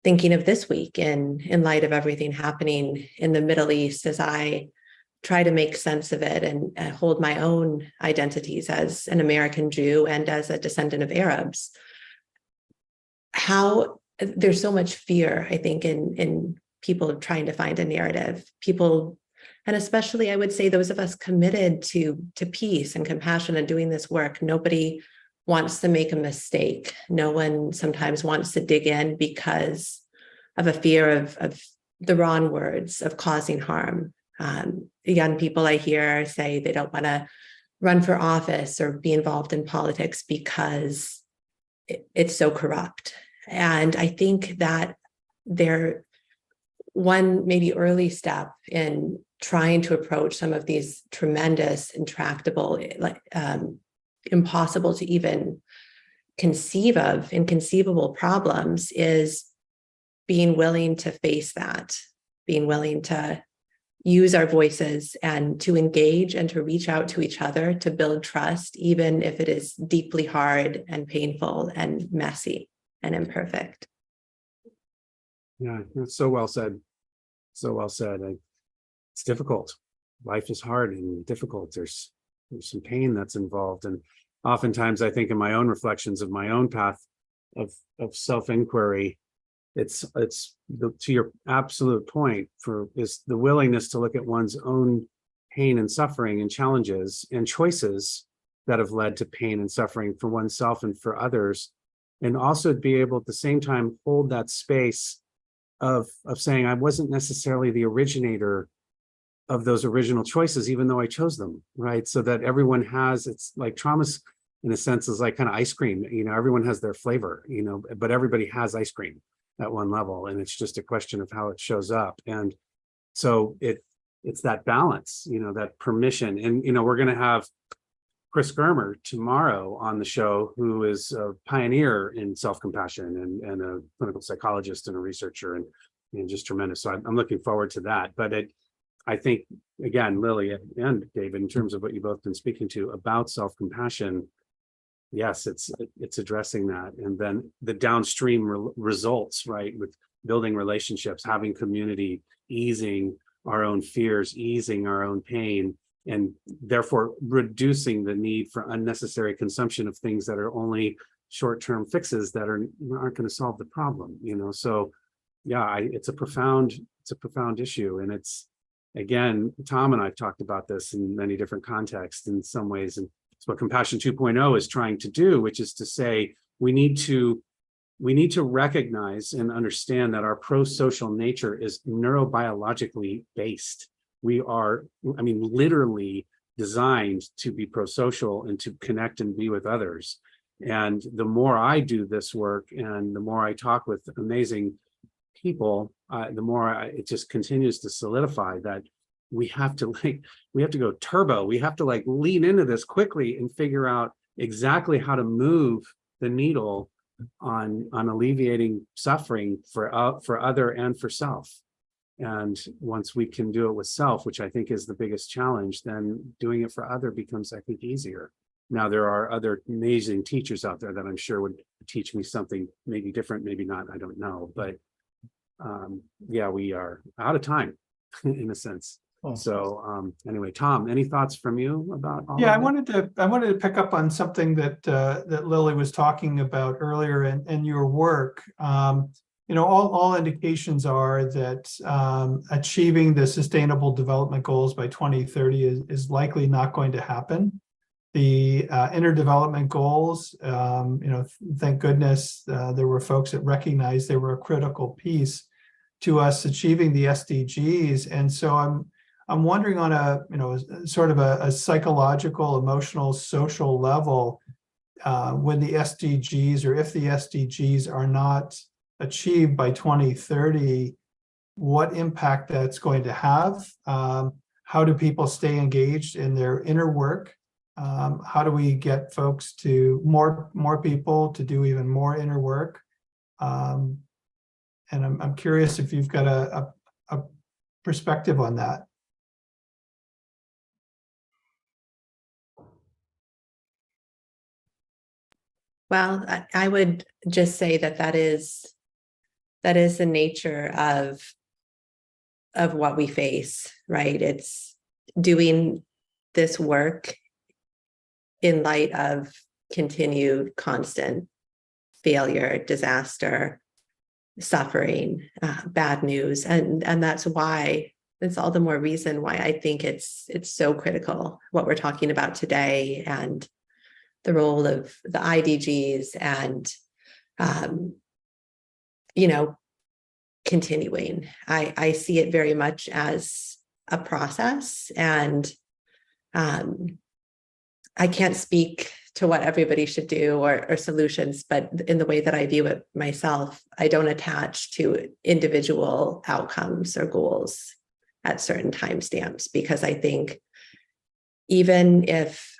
thinking of this week in light of everything happening in the Middle East, as I try to make sense of it and hold my own identities as an American Jew and as a descendant of Arabs. How there's so much fear, I think, in people trying to find a narrative, people, and especially I would say those of us committed to peace and compassion and doing this work. Nobody wants to make a mistake. No one sometimes wants to dig in because of a fear of the wrong words, of causing harm. Young people I hear say they don't want to run for office or be involved in politics because it's so corrupt. And I think that they're one maybe early step in trying to approach some of these tremendous, intractable, impossible to even conceive of, inconceivable problems is being willing to face that, being willing to use our voices and to engage and to reach out to each other to build trust, even if it is deeply hard and painful and messy and imperfect. Yeah, that's so well said. So well said. It's difficult. Life is hard and difficult. There's some pain that's involved. And oftentimes I think in my own reflections of my own path of self-inquiry, it's to your absolute point is the willingness to look at one's own pain and suffering and challenges and choices that have led to pain and suffering for oneself and for others. And also be able at the same time hold that space of saying I wasn't necessarily the originator of those original choices, even though I chose them, right? So that everyone has, it's like traumas in a sense is like kind of ice cream, everyone has their flavor, but everybody has ice cream at one level. And it's just a question of how it shows up. And so it it's that balance, that permission. And, we're going to have Chris Germer tomorrow on the show, who is a pioneer in self-compassion and a clinical psychologist and a researcher and just tremendous. So I'm looking forward to that. But I think, again, Lily and David, in terms of what you've both been speaking to about self-compassion, yes, it's addressing that. And then the downstream results, right, with building relationships, having community, easing our own fears, easing our own pain, and therefore reducing the need for unnecessary consumption of things that are only short-term fixes that aren't going to solve the problem. So yeah, it's a profound issue. And it's, again, Tom and I've talked about this in many different contexts in some ways, and it's what Compassion 2.0 is trying to do, which is to say we need to recognize and understand that our pro-social nature is neurobiologically based. We are, literally designed to be pro-social and to connect and be with others. And the more I do this work and the more I talk with amazing people, the more it just continues to solidify that we have to go turbo. We have to lean into this quickly and figure out exactly how to move the needle on alleviating suffering for other and for self. And once we can do it with self, which I think is the biggest challenge, then doing it for other becomes, I think, easier. Now, there are other amazing teachers out there that I'm sure would teach me something maybe different, maybe not, I don't know. But yeah, we are out of time in a sense. Oh. So anyway, Tom, any thoughts from you about all Yeah, of that? I wanted to pick up on something that Lily was talking about earlier in your work. All indications are that achieving the Sustainable Development Goals by 2030 is likely not going to happen. The Inner Development Goals, thank goodness there were folks that recognized they were a critical piece to us achieving the SDGs. And so I'm wondering on a sort of a psychological, emotional, social level, when the SDGs, or if the SDGs are not achieved by 2030, what impact that's going to have. How do people stay engaged in their inner work? How do we get folks to more people to do even more inner work? And I'm curious if you've got a perspective on that. Well, I would just say that is the nature of what we face, right? It's doing this work in light of continued constant failure, disaster, suffering, bad news. And that's why it's all the more reason why I think it's so critical what we're talking about today, and the role of the IDGs and, continuing. I see it very much as a process, and I can't speak to what everybody should do or solutions, but in the way that I view it myself, I don't attach to individual outcomes or goals at certain timestamps, because I think even if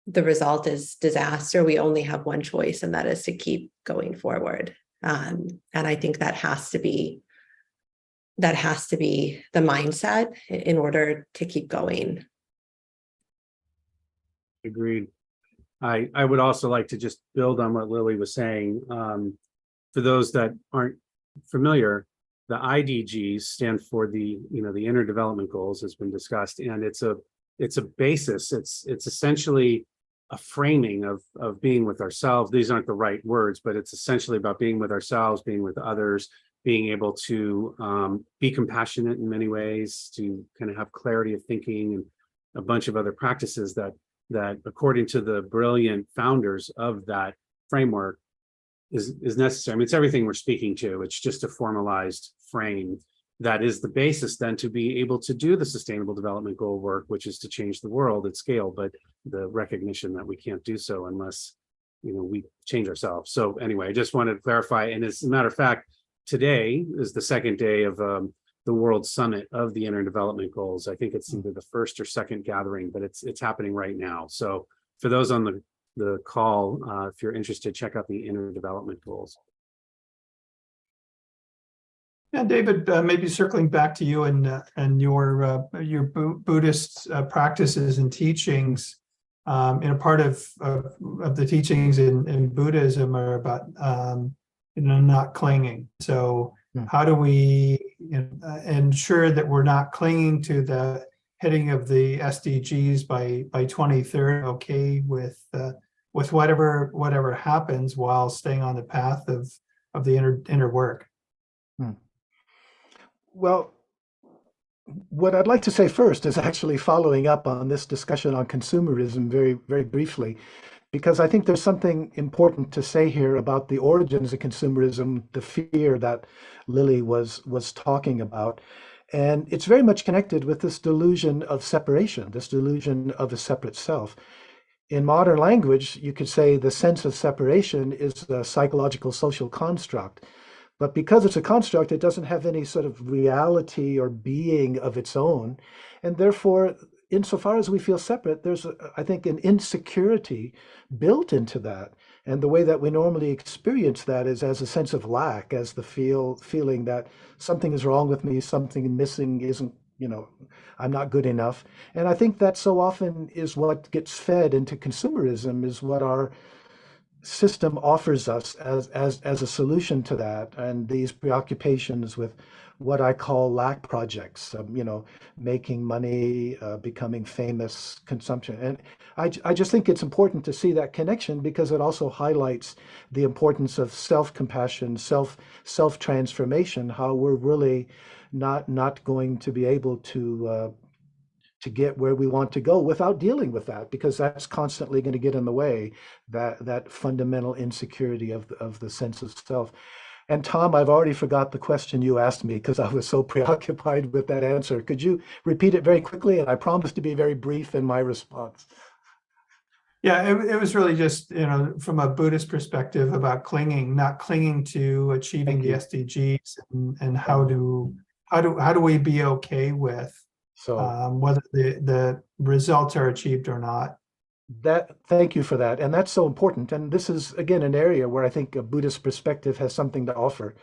the result is disaster, we only have one choice, and that is to keep going forward. And I think that has to be the mindset in order to keep going. Agreed. I would also like to just build on what Lily was saying. For those that aren't familiar, the IDGs stand for the Inner Development Goals, has been discussed, and it's a basis. It's essentially a framing of being with ourselves. These aren't the right words, but it's essentially about being with ourselves, being with others, being able to be compassionate in many ways, to kind of have clarity of thinking, and a bunch of other practices that according to the brilliant founders of that framework is necessary. I mean, it's everything we're speaking to. It's just a formalized frame that is the basis then to be able to do the Sustainable Development Goal work, which is to change the world at scale, but the recognition that we can't do so unless we change ourselves. So anyway, I just wanted to clarify. And as a matter of fact, today is the second day of the World Summit of the Inner Development Goals. I think it's either the first or second gathering, but it's happening right now. So for those on the call, if you're interested, check out the Inner Development Goals. Yeah, David, maybe circling back to you and your Buddhist practices and teachings. Part of the teachings in Buddhism are about not clinging. So how do we ensure that we're not clinging to the hitting of the SDGs by 2030? Okay, with whatever happens, while staying on the path of the inner work. Well, what I'd like to say first is actually following up on this discussion on consumerism very, very briefly, because I think there's something important to say here about the origins of consumerism, the fear that Lily was talking about. And it's very much connected with this delusion of separation, this delusion of a separate self. In modern language, you could say the sense of separation is a psychological social construct. But because it's a construct, it doesn't have any sort of reality or being of its own. And therefore, insofar as we feel separate, there's, I think, an insecurity built into that. And the way that we normally experience that is as a sense of lack, as the feeling that something is wrong with me, something missing, isn't, I'm not good enough. And I think that so often is what gets fed into consumerism, is what our system offers us as a solution to that, and these preoccupations with what I call lack projects, making money, becoming famous, consumption. And I just think it's important to see that connection, because it also highlights the importance of self-compassion, self-transformation, how we're really not going to be able to get where we want to go without dealing with that, because that's constantly going to get in the way, that fundamental insecurity of the sense of self. And Tom, I've already forgot the question you asked me because I was so preoccupied with that answer. Could you repeat it very quickly? And I promise to be very brief in my response. Yeah, it was really just, from a Buddhist perspective about not clinging to achieving the SDGs, and how do we be okay with whether the results are achieved or not. Thank you for that. And that's so important. And this is, again, an area where I think a Buddhist perspective has something to offer,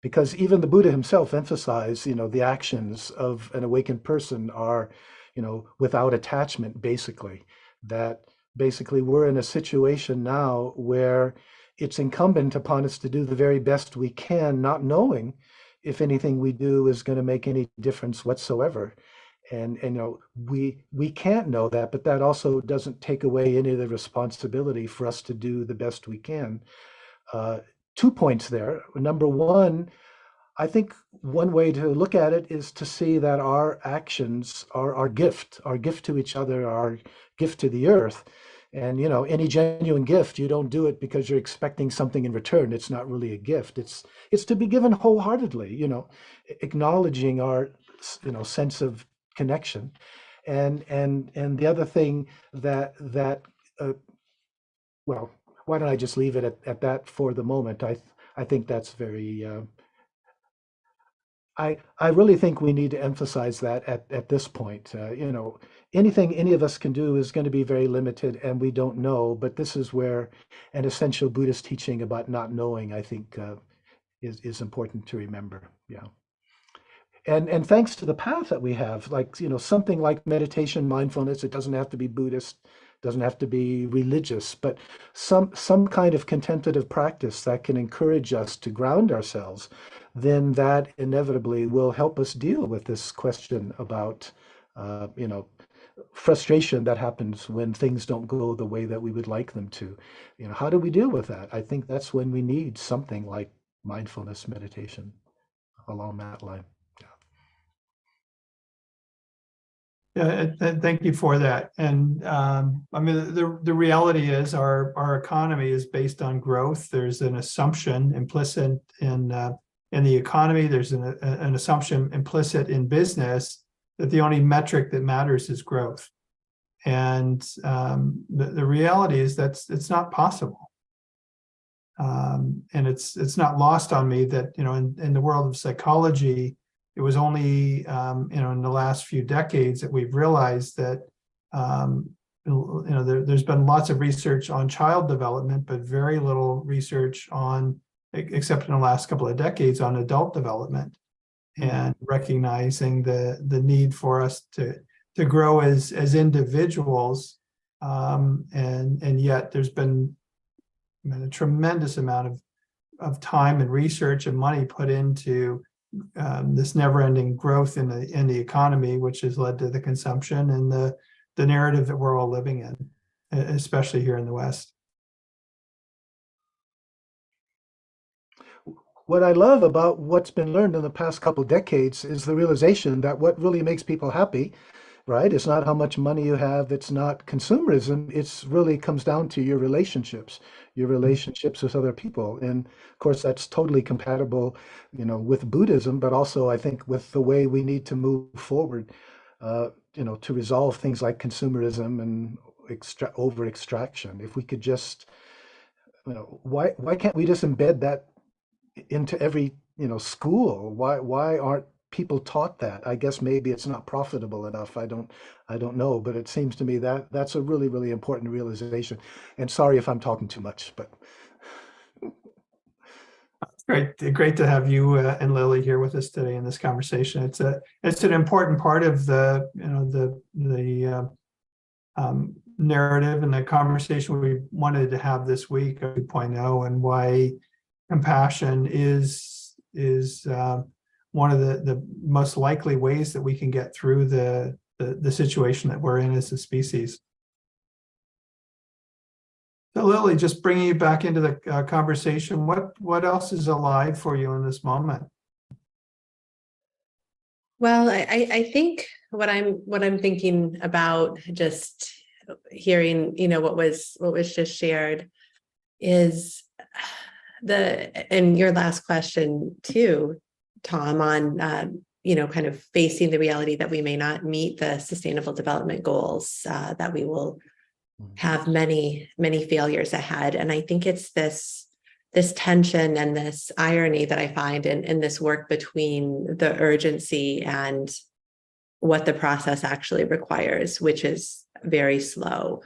because even the Buddha himself emphasized, the actions of an awakened person are, without attachment, basically. That basically we're in a situation now where it's incumbent upon us to do the very best we can, not knowing if anything we do is going to make any difference whatsoever. And we can't know that, but that also doesn't take away any of the responsibility for us to do the best we can. 2 points there. Number one, I think one way to look at it is to see that our actions are our gift to each other, our gift to the earth. And any genuine gift, you don't do it because you're expecting something in return. It's not really a gift. It's to be given wholeheartedly, acknowledging our sense of connection. And the other thing that well, why don't I just leave it at that for the moment? I think that's very I really think we need to emphasize that at this point. Anything any of us can do is going to be very limited, and we don't know. But this is where an essential Buddhist teaching about not knowing, I think, is important to remember. Yeah. And thanks to the path that we have, like, something like meditation, mindfulness, it doesn't have to be Buddhist, doesn't have to be religious, but some kind of contemplative practice that can encourage us to ground ourselves, then that inevitably will help us deal with this question about, frustration that happens when things don't go the way that we would like them to. How do we deal with that? I think that's when we need something like mindfulness meditation along that line. Yeah, thank you for that. And the reality is our economy is based on growth. There's an assumption implicit in the economy. There's an assumption implicit in business that the only metric that matters is growth. And the reality is it's not possible. And it's not lost on me that in the world of psychology, It was only, in the last few decades that we've realized that, there's been lots of research on child development, but very little research on, except in the last couple of decades, on adult development, and recognizing the need for us to grow as individuals, and yet there's been a tremendous amount of time and research and money put into this never-ending growth in the economy, which has led to the consumption and the narrative that we're all living in, especially here in the West. What I love about what's been learned in the past couple decades is the realization that what really makes people happy, right? It's not how much money you have, it's not consumerism, it's really comes down to your relationships with other people. And of course, that's totally compatible, with Buddhism, but also I think with the way we need to move forward, to resolve things like consumerism and over extraction. If we could just, why can't we just embed that into every school? Why aren't people taught that? I guess maybe it's not profitable enough. I don't know, but it seems to me that that's a really, really important realization. And sorry if I'm talking too much, but Great to have you and Lily here with us today in this conversation. It's an important part of the narrative and the conversation we wanted to have this week of 2.0, and why compassion is one of the most likely ways that we can get through the situation that we're in as a species. So Lily, just bringing you back into the conversation, what else is alive for you in this moment? Well, I think what I'm thinking about, just hearing, what was just shared, is and your last question too, Tom, on kind of facing the reality that we may not meet the Sustainable Development Goals, that we will have many failures ahead. And I think it's this tension and this irony that I find in this work between the urgency and what the process actually requires, which is very slow.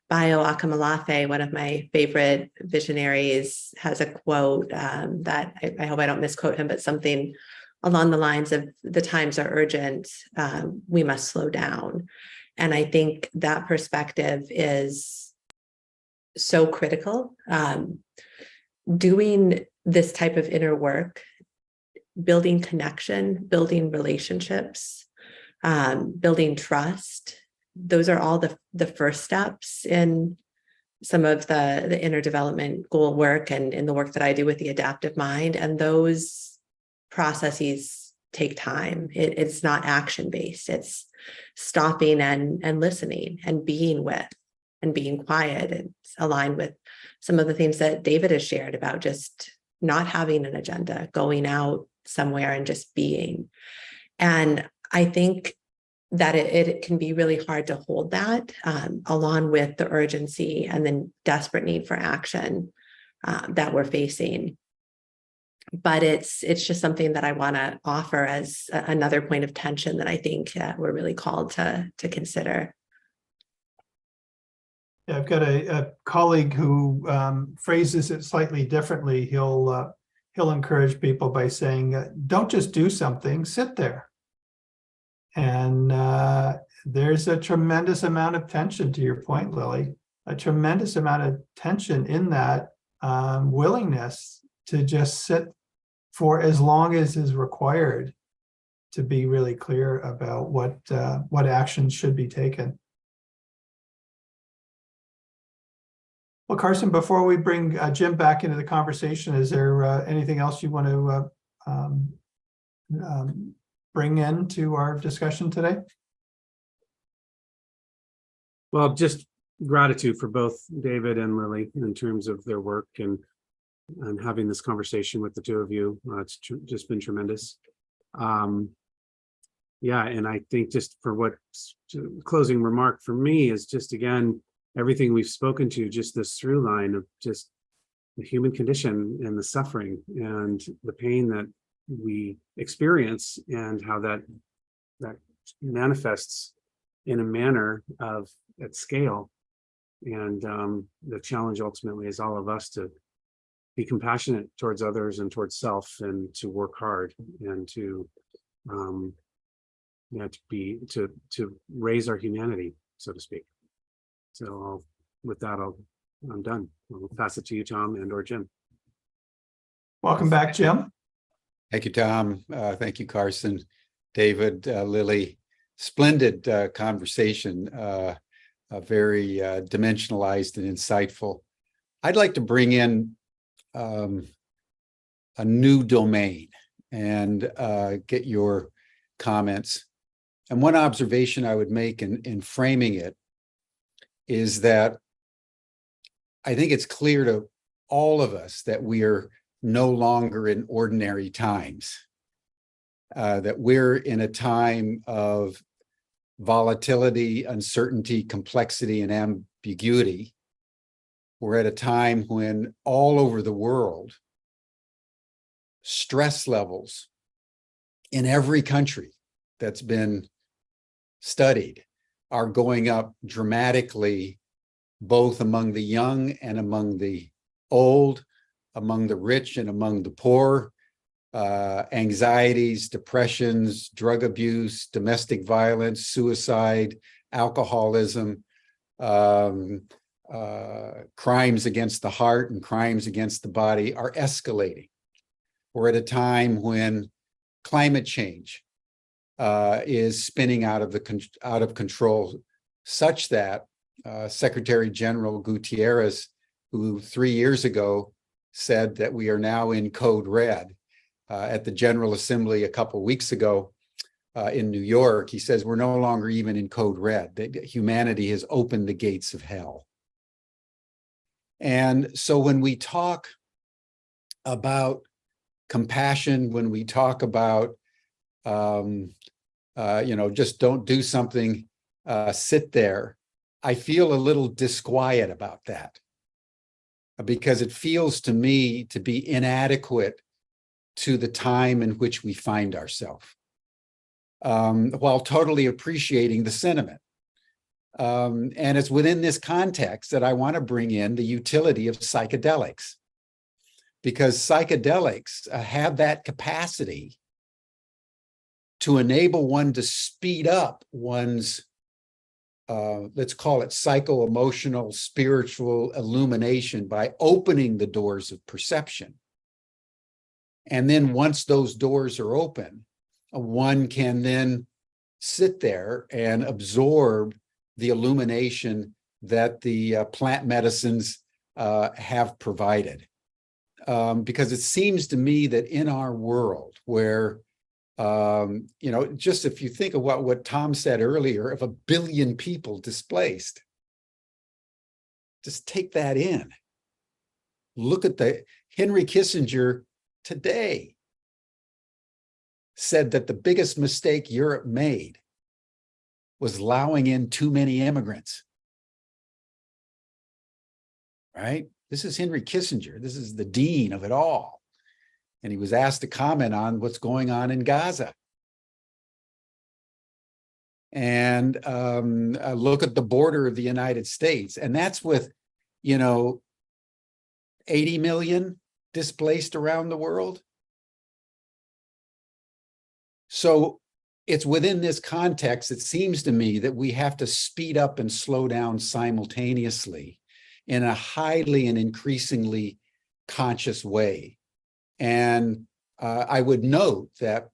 Bayo Akamalafe, one of my favorite visionaries, has a quote that I hope I don't misquote him, but something along the lines of, "The times are urgent, we must slow down." And I think that perspective is so critical. Doing this type of inner work, building connection, building relationships, building trust, those are all the first steps in some of the inner development goal work and in the work that I do with the adaptive mind. And those processes take time. It's not action-based. It's stopping and listening and being with and being quiet. It's aligned with some of the themes that David has shared about just not having an agenda, going out somewhere and just being. And I think that it can be really hard to hold that along with the urgency and the desperate need for action that we're facing. But it's just something that I want to offer as another point of tension that I think we're really called to consider. Yeah, I've got a colleague who phrases it slightly differently. He'll encourage people by saying, "Don't just do something, sit there." And there's a tremendous amount of tension, to your point, Lily, a tremendous amount of tension in that willingness to just sit for as long as is required to be really clear about what actions should be taken. Well, Carson, before we bring Jim back into the conversation, is there anything else you want to bring into our discussion today? Well, just gratitude for both David and Lily in terms of their work and having this conversation with the two of you. It's just been tremendous. Yeah, and I think just for what closing remark for me is just, again, everything we've spoken to, just this through line of just the human condition and the suffering and the pain that we experience and how that manifests in a manner of at scale. And the challenge ultimately is all of us to be compassionate towards others and towards self, and to work hard and to to raise our humanity, so to speak. So with that, I'm done. I'll pass it to you, Tom and or Jim. Welcome back, Jim. Thank you, Tom. Thank you, Carson, David, Lily. Splendid conversation, very dimensionalized and insightful. I'd like to bring in a new domain and get your comments. And one observation I would make in framing it is that I think it's clear to all of us that we are no longer in ordinary times, that we're in a time of volatility, uncertainty, complexity, and ambiguity. We're at a time when all over the world, stress levels in every country that's been studied are going up dramatically, both among the young and among the old, among the rich and among the poor. Anxieties, depressions, drug abuse, domestic violence, suicide, alcoholism, crimes against the heart and crimes against the body are escalating. We're at a time when climate change is spinning out of control, such that Secretary General Gutierrez, who 3 years ago said that we are now in code red, at the General Assembly a couple weeks ago in New York, he says we're no longer even in code red, that humanity has opened the gates of hell. And so when we talk about compassion, when we talk about, just don't do something, sit there, I feel a little disquiet about that, because it feels to me to be inadequate to the time in which we find ourselves, while totally appreciating the sentiment. And it's within this context that I want to bring in the utility of psychedelics, because psychedelics have that capacity to enable one to speed up one's, let's call it psycho-emotional, spiritual illumination by opening the doors of perception. And then once those doors are open, one can then sit there and absorb the illumination that the plant medicines have provided. Because it seems to me that in our world where, just if you think of what Tom said earlier, of 1 billion people displaced, just take that in. Look at Henry Kissinger today said that the biggest mistake Europe made was allowing in too many immigrants. Right? This is Henry Kissinger. This is the dean of it all. And he was asked to comment on what's going on in Gaza. And look at the border of the United States. And that's with, 80 million displaced around the world. So it's within this context, it seems to me that we have to speed up and slow down simultaneously in a highly and increasingly conscious way. And I would note that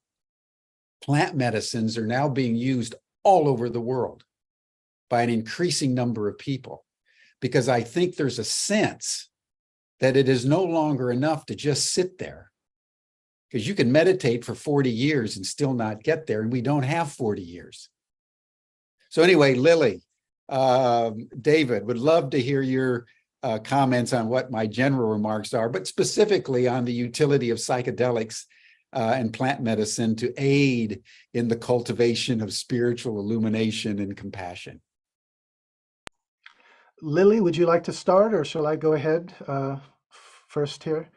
plant medicines are now being used all over the world by an increasing number of people, because I think there's a sense that it is no longer enough to just sit there, because you can meditate for 40 years and still not get there, and we don't have 40 years. So anyway, Lily, David, would love to hear your comments on what my general remarks are, but specifically on the utility of psychedelics and plant medicine to aid in the cultivation of spiritual illumination and compassion. Lily, would you like to start, or shall I go ahead first here?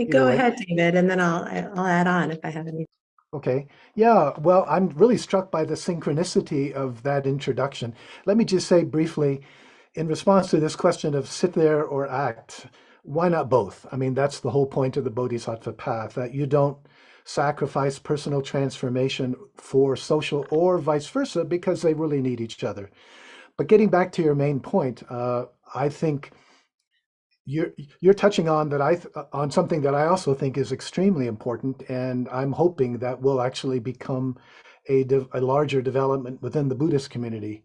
Go way. ahead, David, and then I'll add on if I have any. Okay. Yeah. Well, I'm really struck by the synchronicity of that introduction. Let me just say briefly, in response to this question of sit there or act, why not both? I mean, that's the whole point of the Bodhisattva path, that you don't sacrifice personal transformation for social or vice versa, because they really need each other. But getting back to your main point, I think you're touching on on something that I also think is extremely important, and I'm hoping that will actually become a larger development within the Buddhist community,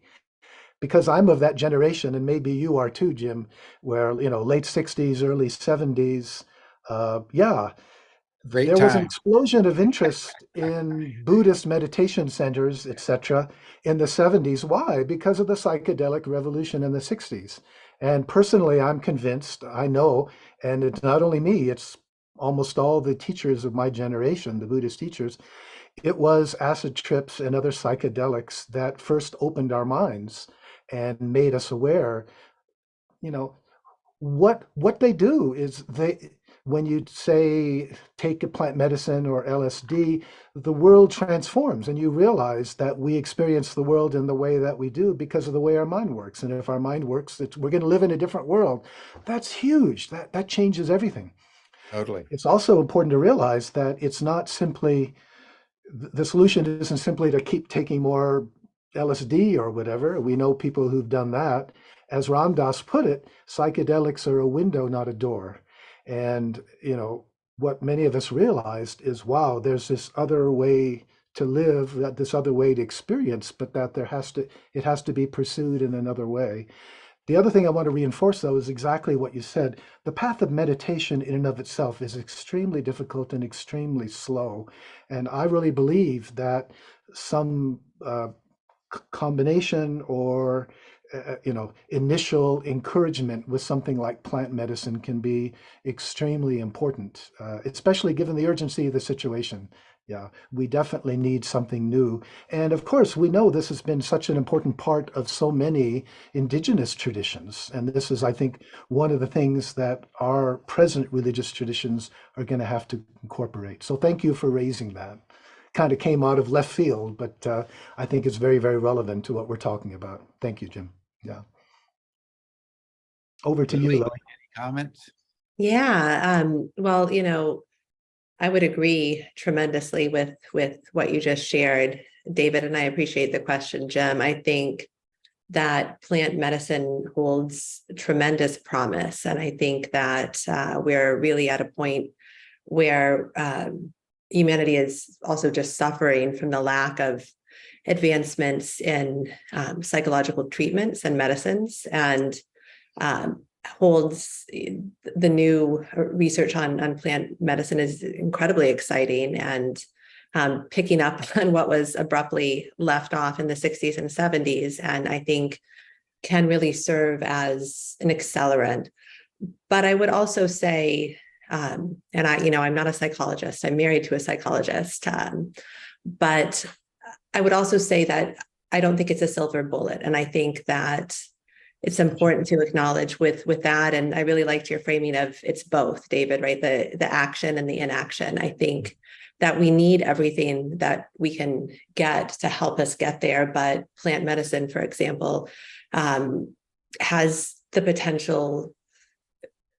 because I'm of that generation, and maybe you are too, Jim, where late 60s, early 70s, yeah. Great There was an time. explosion of interest in Buddhist meditation centers, etc., in the 70s. Why? Because of the psychedelic revolution in the 60s. And personally, I'm convinced, I know, and it's not only me, it's almost all the teachers of my generation, the Buddhist teachers, it was acid trips and other psychedelics that first opened our minds and made us aware. What they do is when you say take a plant medicine or LSD, the world transforms and you realize that we experience the world in the way that we do because of the way our mind works. And if our mind works, we're going to live in a different world. That's huge. That changes everything. Totally. It's also important to realize that it's not simply, the solution isn't simply to keep taking more LSD or whatever. We know people who've done that. As Ram Dass put it, psychedelics are a window, not a door. And, what many of us realized is, wow, there's this other way to live, this other way to experience, but that it has to be pursued in another way. The other thing I want to reinforce, though, is exactly what you said. The path of meditation in and of itself is extremely difficult and extremely slow. And I really believe that some combination or initial encouragement with something like plant medicine can be extremely important, especially given the urgency of the situation. Yeah, we definitely need something new. And of course, we know this has been such an important part of so many indigenous traditions. And this is, I think, one of the things that our present religious traditions are going to have to incorporate. So thank you for raising that. Kind of came out of left field, but I think it's very, very relevant to what we're talking about. Thank you, Jim. Yeah. Over to you, Lily, Lily. any comments? Yeah. Well, I would agree tremendously with what you just shared, David, and I appreciate the question, Jim. I think that plant medicine holds tremendous promise, and I think that we're really at a point where humanity is also just suffering from the lack of advancements in psychological treatments and medicines, and holds the new research on plant medicine is incredibly exciting, and picking up on what was abruptly left off in the 60s and 70s, and I think can really serve as an accelerant. But I would also say, and I'm not a psychologist, I'm married to a psychologist, but I would also say that I don't think it's a silver bullet. And I think that it's important to acknowledge with that. And I really liked your framing of it's both, David, right? The action and the inaction. I think that we need everything that we can get to help us get there. But plant medicine, for example, has the potential,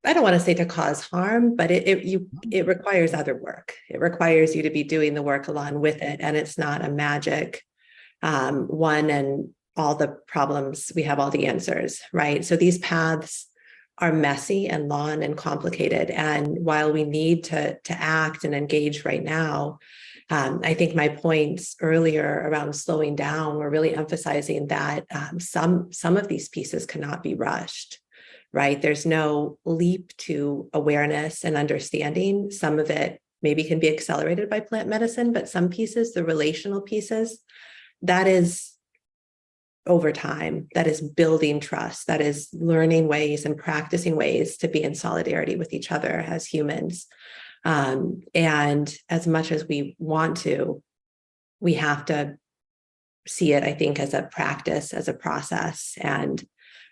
I don't want to say to cause harm, but it requires other work. It requires you to be doing the work along with it. And it's not a magic one and all the problems, we have all the answers, right? So these paths are messy and long and complicated. And while we need to act and engage right now, I think my points earlier around slowing down were really emphasizing that some of these pieces cannot be rushed, right? There's no leap to awareness and understanding. Some of it maybe can be accelerated by plant medicine, but some pieces, the relational pieces, that is over time, that is building trust, that is learning ways and practicing ways to be in solidarity with each other as humans. And as much as we want to, we have to see it, I think, as a practice, as a process, and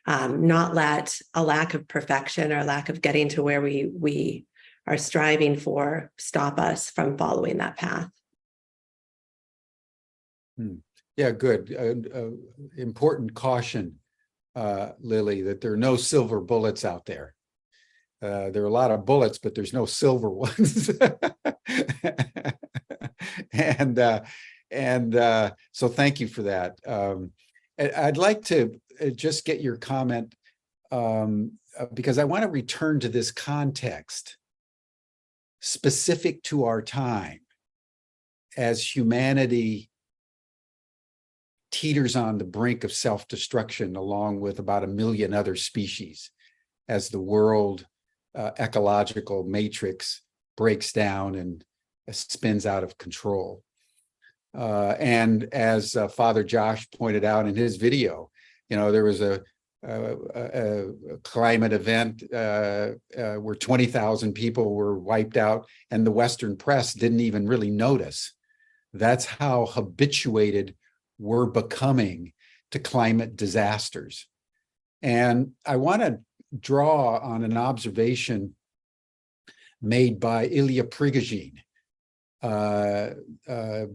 not let a lack of perfection or a lack of getting to where we are striving for stop us from following that path. Yeah, good. Important caution, Lily, that there are no silver bullets out there. There are a lot of bullets, but there's no silver ones. So thank you for that. I'd like to just get your comment because I want to return to this context specific to our time as humanity teeters on the brink of self-destruction along with about 1 million other species as the world ecological matrix breaks down and spins out of control. And as Father Josh pointed out in his video, there was a climate event where 20,000 people were wiped out and the Western press didn't even really notice. That's how habituated we're becoming to climate disasters. And I want to draw on an observation made by Ilya Prigogine, the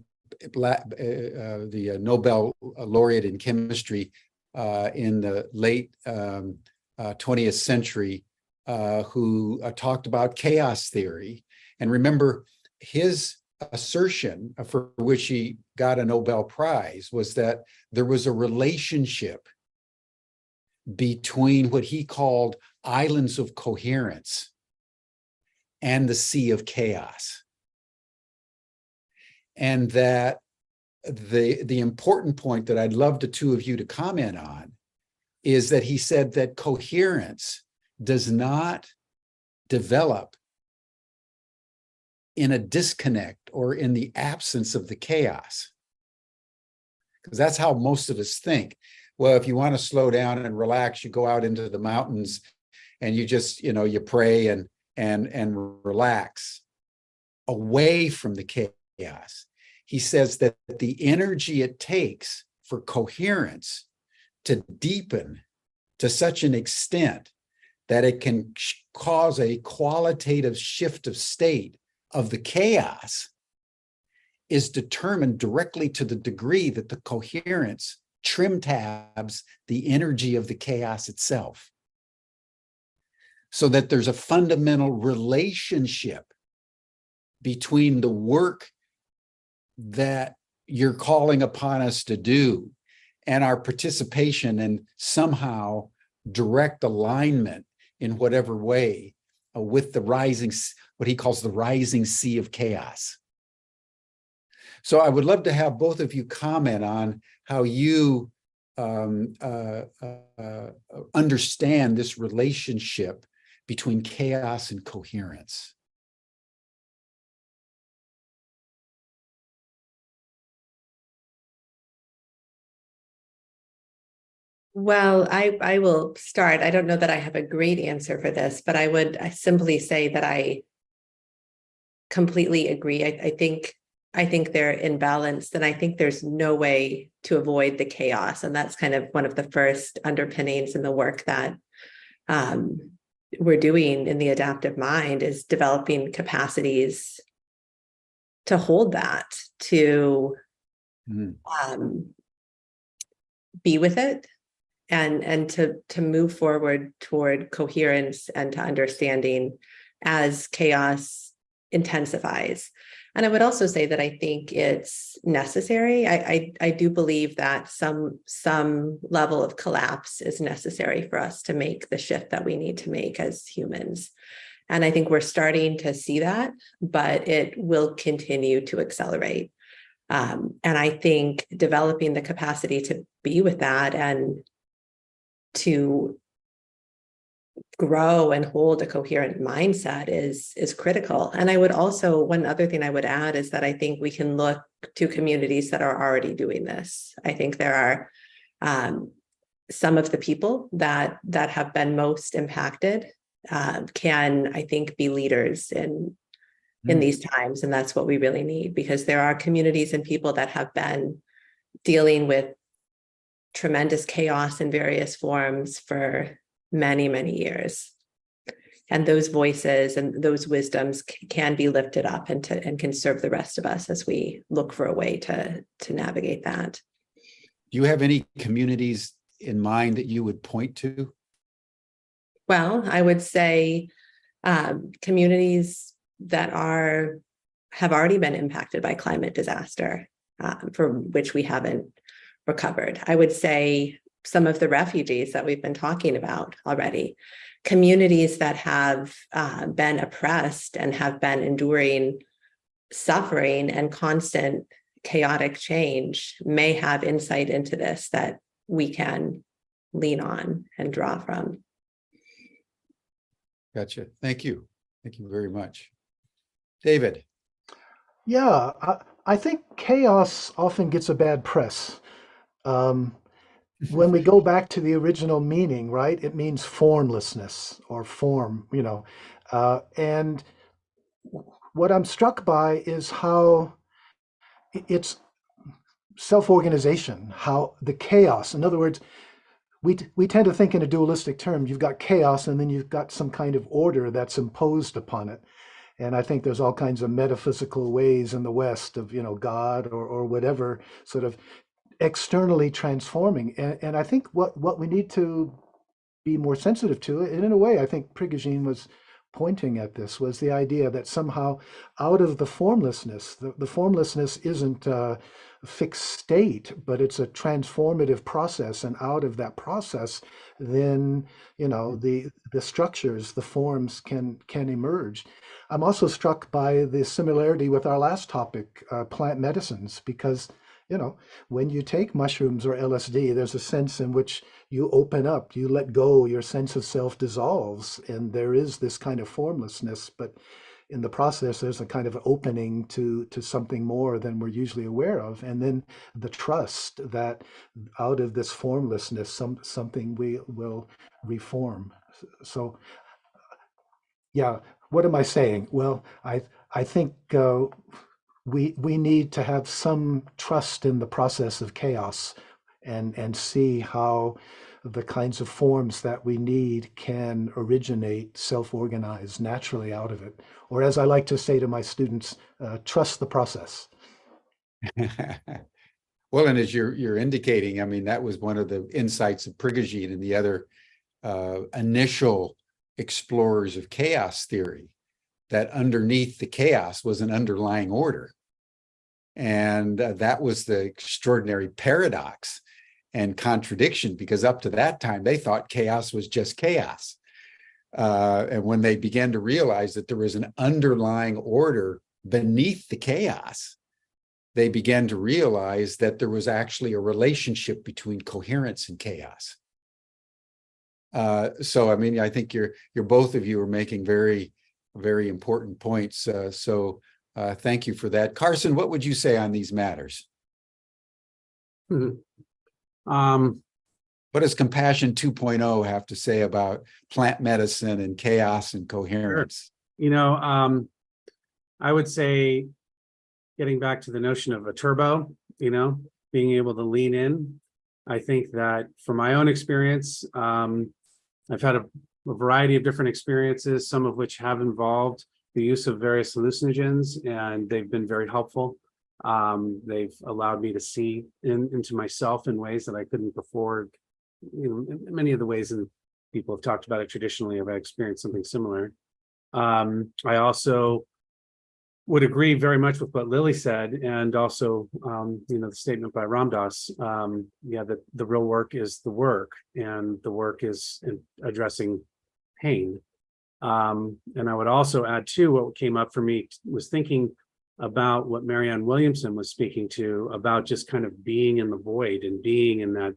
Nobel laureate in chemistry in the late 20th century, who talked about chaos theory. And remember, his assertion for which he got a Nobel Prize was that there was a relationship between what he called islands of coherence and the sea of chaos. And that the important point that I'd love the two of you to comment on is that he said that coherence does not develop in a disconnect or in the absence of the chaos. Because that's how most of us think. Well, if you want to slow down and relax, you go out into the mountains and you just, you pray and relax away from the chaos. He says that the energy it takes for coherence to deepen to such an extent that it can cause a qualitative shift of state of the chaos is determined directly to the degree that the coherence trim tabs the energy of the chaos itself. So that there's a fundamental relationship between the work that you're calling upon us to do and our participation in somehow direct alignment in whatever way with the rising, what he calls the rising sea of chaos. So I would love to have both of you comment on how you understand this relationship between chaos and coherence. Well, I will start. I don't know that I have a great answer for this, but I simply say that I completely agree. I think they're imbalanced, and I think there's no way to avoid the chaos. And that's kind of one of the first underpinnings in the work that we're doing in the adaptive mind, is developing capacities to hold that, to be with it, and to move forward toward coherence and to understanding as chaos intensifies. And I would also say that I think it's necessary. I do believe that some level of collapse is necessary for us to make the shift that we need to make as humans. And I think we're starting to see that, but it will continue to accelerate. And I think developing the capacity to be with that and to grow and hold a coherent mindset is critical. And I would also, one other thing I would add is that I think we can look to communities that are already doing this. I think there are some of the people that have been most impacted can, I think, be leaders in these times. And that's what we really need, because there are communities and people that have been dealing with tremendous chaos in various forms for many, many years. And those voices and those wisdoms can be lifted up and can serve the rest of us as we look for a way to navigate that. Do you have any communities in mind that you would point to? Well, I would say communities that have already been impacted by climate disaster, for which we haven't recovered. I would say some of the refugees that we've been talking about already, communities that have been oppressed and have been enduring suffering and constant chaotic change may have insight into this that we can lean on and draw from. Gotcha. Thank you. Thank you very much. David. Yeah, I think chaos often gets a bad press. When we go back to the original meaning, right, it means formlessness or form, and what I'm struck by is how it's self-organization, how the chaos, in other words, we tend to think in a dualistic term. You've got chaos and then you've got some kind of order that's imposed upon it. And I think there's all kinds of metaphysical ways in the West of, God or whatever sort of externally transforming. And I think what we need to be more sensitive to, and in a way, I think Prigogine was pointing at this, was the idea that somehow out of the formlessness, the formlessness isn't a fixed state, but it's a transformative process. And out of that process, then, the structures, the forms can emerge. I'm also struck by the similarity with our last topic, plant medicines, because when you take mushrooms or LSD, there's a sense in which you open up, you let go, your sense of self dissolves, and there is this kind of formlessness. But in the process, there's a kind of opening to something more than we're usually aware of. And then the trust that out of this formlessness, something we will reform. So, yeah, what am I saying? Well, I think we need to have some trust in the process of chaos and see how the kinds of forms that we need can originate, self-organize naturally out of it. Or as I like to say to my students, trust the process. Well, and as you're indicating, I mean, that was one of the insights of Prigogine and the other initial explorers of chaos theory, that underneath the chaos was an underlying order. And that was the extraordinary paradox and contradiction, because up to that time, they thought chaos was just chaos. And when they began to realize that there was an underlying order beneath the chaos, they began to realize that there was actually a relationship between coherence and chaos. So, I mean, I think you're both of you are making very, very important points. So thank you for that. Carson, what would you say on these matters? What does Compassion 2.0 have to say about plant medicine and chaos and coherence? Sure. I would say, getting back to the notion of a turbo, being able to lean in. I think that from my own experience, I've had a variety of different experiences, some of which have involved the use of various hallucinogens, and they've been very helpful. They've allowed me to see into myself in ways that I couldn't before. Many of the ways that people have talked about it traditionally, I've experienced something similar. I also would agree very much with what Lily said, and also, the statement by Ram Dass, that the real work is the work, and the work is in addressing pain. And I would also add too, what came up for me was thinking about what Marianne Williamson was speaking to, about just kind of being in the void and being in that,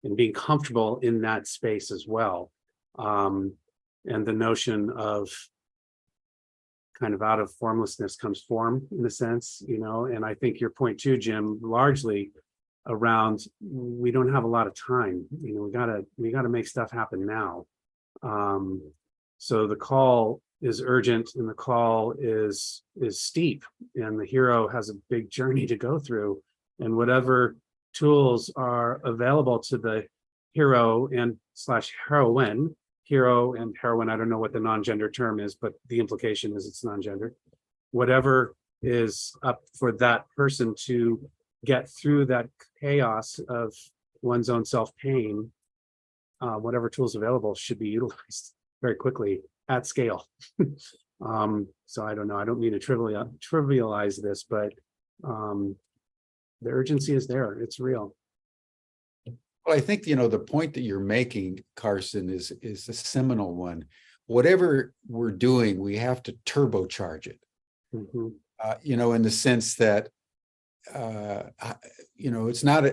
and being comfortable in that space as well. And the notion of kind of out of formlessness comes form, in a sense, and I think your point too, Jim, largely around, we don't have a lot of time, we gotta make stuff happen now. So the call is urgent, and the call is steep, and the hero has a big journey to go through, and whatever tools are available to the hero and / heroine hero and heroine, I don't know what the non-gender term is, but the implication is it's non-gendered. Whatever is up for that person to get through that chaos of one's own self-pain, whatever tools available should be utilized very quickly at scale. So I don't know, I don't mean to trivialize this, but the urgency is there, it's real. Well, I think, the point that you're making, Carson, is a seminal one. Whatever we're doing, we have to turbocharge it. Mm-hmm. In the sense that, it's not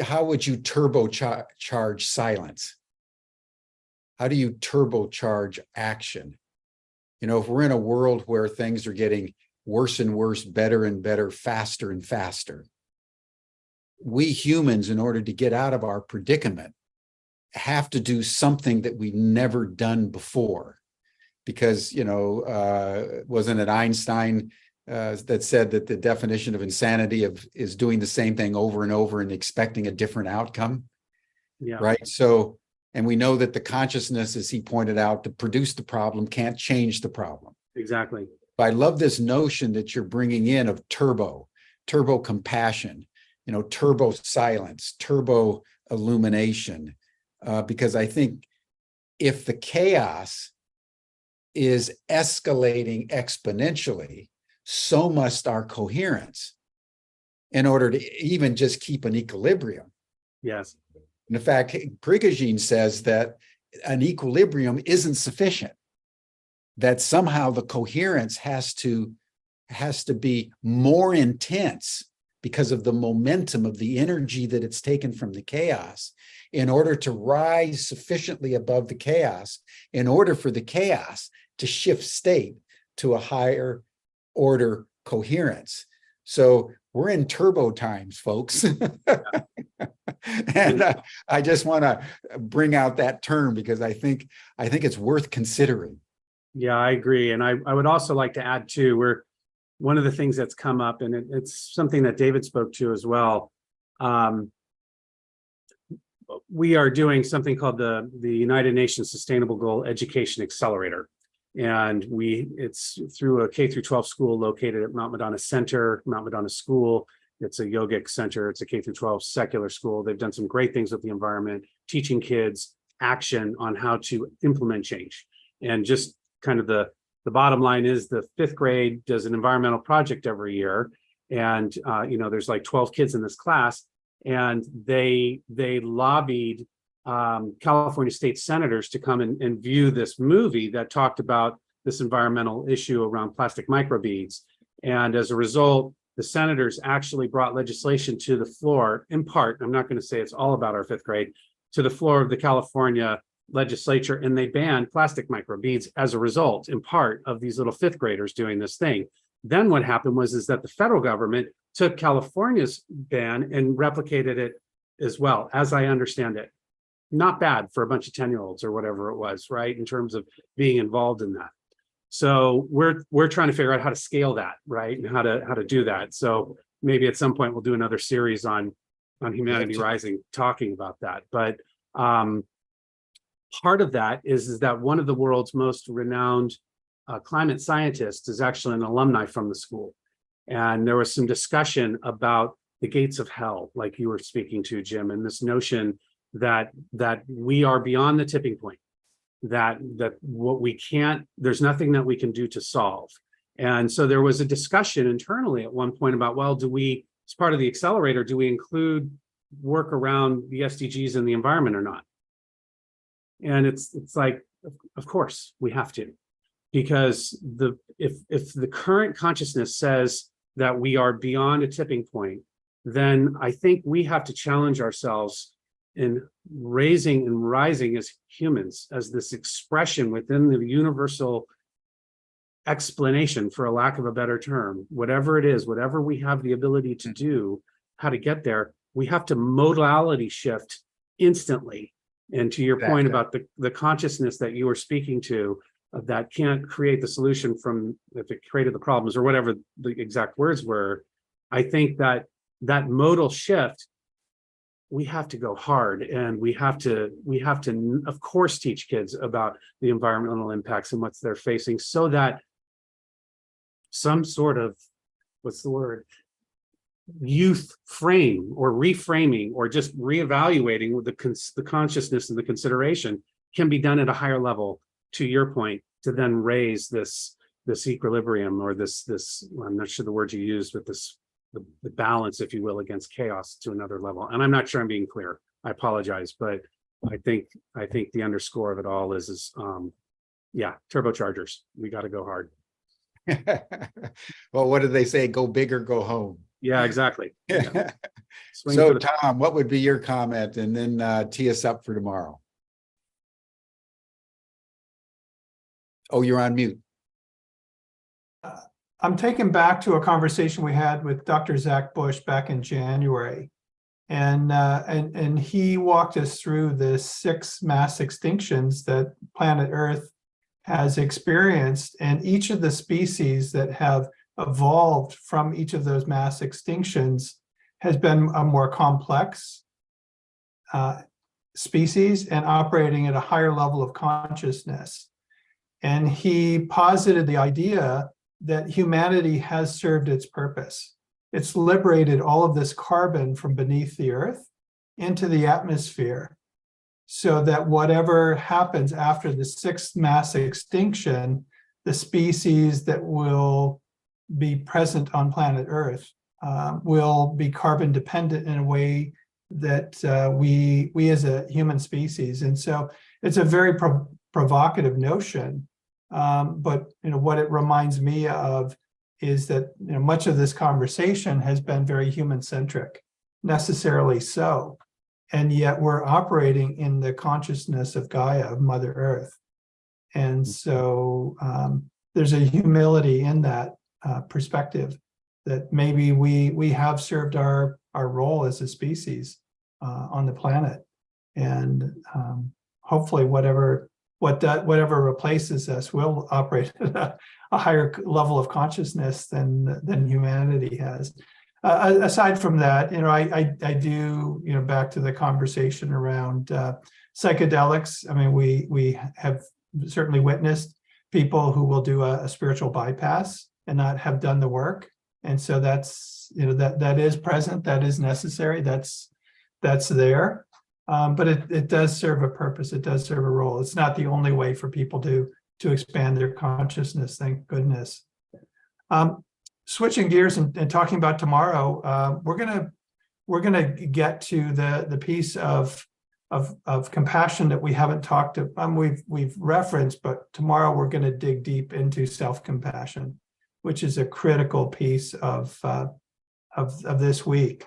how would you turbocharge silence? How do you turbocharge action? If we're in a world where things are getting worse and worse, better and better, faster and faster, we humans, in order to get out of our predicament, have to do something that we've never done before. Because, wasn't it Einstein that said that the definition of insanity is doing the same thing over and over and expecting a different outcome? Yeah. Right. So, and we know that the consciousness, as he pointed out, to produce the problem can't change the problem. Exactly. But I love this notion that you're bringing in of turbo compassion, turbo silence, turbo illumination, because I think if the chaos is escalating exponentially, so must our coherence in order to even just keep an equilibrium. Yes. And in fact, Prigogine says that an equilibrium isn't sufficient, that somehow the coherence has to be more intense because of the momentum of the energy that it's taken from the chaos, in order to rise sufficiently above the chaos, in order for the chaos to shift state to a higher order coherence. So we're in turbo times, folks. And I just want to bring out that term because I think it's worth considering. Yeah, I agree. And I would also like to add too, one of the things that's come up, and it's something that David spoke to as well. We are doing something called the United Nations Sustainable Goal Education Accelerator. And it's through a K-12 school located at Mount Madonna Center, Mount Madonna School. It's a yogic center. It's a K-12 secular school. They've done some great things with the environment, teaching kids action on how to implement change. And just kind of the bottom line is the 5th grade does an environmental project every year. And, there's like 12 kids in this class, and they lobbied California state senators to come and view this movie that talked about this environmental issue around plastic microbeads. And as a result, the senators actually brought legislation to the floor, in part, I'm not going to say it's all about our 5th grade, to the floor of the California legislature, and they banned plastic microbeads as a result, in part, of these little 5th graders doing this thing. Then what happened is that the federal government took California's ban and replicated it as well, as I understand it. Not bad for a bunch of 10-year-olds or whatever it was, right, in terms of being involved in that. So we're trying to figure out how to scale that, right, and how to do that. So maybe at some point we'll do another series on Humanity Rising talking about that. But part of that is that one of the world's most renowned climate scientists is actually an alumni from the school. And there was some discussion about the gates of hell, like you were speaking to, Jim, and this notion that we are beyond the tipping point, that what we can't, there's nothing that we can do to solve. And so there was a discussion internally at one point about, well, do we, as part of the accelerator, do we include work around the SDGs and the environment or not? And it's like, of course we have to, because if the current consciousness says that we are beyond a tipping point, then I think we have to challenge ourselves in raising and rising as humans, as this expression within the universal explanation, for a lack of a better term, whatever it is, whatever we have the ability to do, how to get there, we have to modality shift instantly. And to your point about the consciousness that you were speaking to, that can't create the solution from if it created the problems or whatever the exact words were, I think that modal shift we have to go hard, and we have to, of course, teach kids about the environmental impacts and what they're facing, so that some sort of, what's the word, youth frame or reframing or just reevaluating with the consciousness and the consideration can be done at a higher level, to your point, to then raise this equilibrium, or this I'm not sure the word you used, but the balance, if you will, against chaos to another level. And I'm not sure I'm being clear. I apologize, but I think the underscore of it all is yeah, turbochargers. We got to go hard. Well, what do they say? Go big or go home. Yeah, exactly. Yeah. So, Tom, what would be your comment, and then tee us up for tomorrow? Oh, you're on mute. I'm taken back to a conversation we had with Dr. Zach Bush back in January, and he walked us through the 6 mass extinctions that planet Earth has experienced, and each of the species that have evolved from each of those mass extinctions has been a more complex species and operating at a higher level of consciousness. And he posited the idea that humanity has served its purpose. It's liberated all of this carbon from beneath the earth into the atmosphere, so that whatever happens after the 6th mass extinction, the species that will be present on planet Earth will be carbon dependent in a way that we as a human species. And so it's a very provocative notion. But what it reminds me of is that much of this conversation has been very human-centric, necessarily so, and yet we're operating in the consciousness of Gaia, of Mother Earth, and so there's a humility in that perspective, that maybe we have served our role as a species on the planet, and hopefully whatever replaces us will operate at a higher level of consciousness than humanity has. Aside from that, I do, back to the conversation around psychedelics. I mean, we have certainly witnessed people who will do a spiritual bypass and not have done the work, and so that's that is present, that is necessary, that's there. But it does serve a purpose. It does serve a role. It's not the only way for people to expand their consciousness. Thank goodness. Switching gears and talking about tomorrow, we're gonna get to the piece of compassion that we haven't talked about. We've referenced, but tomorrow we're going to dig deep into self-compassion, which is a critical piece of this week.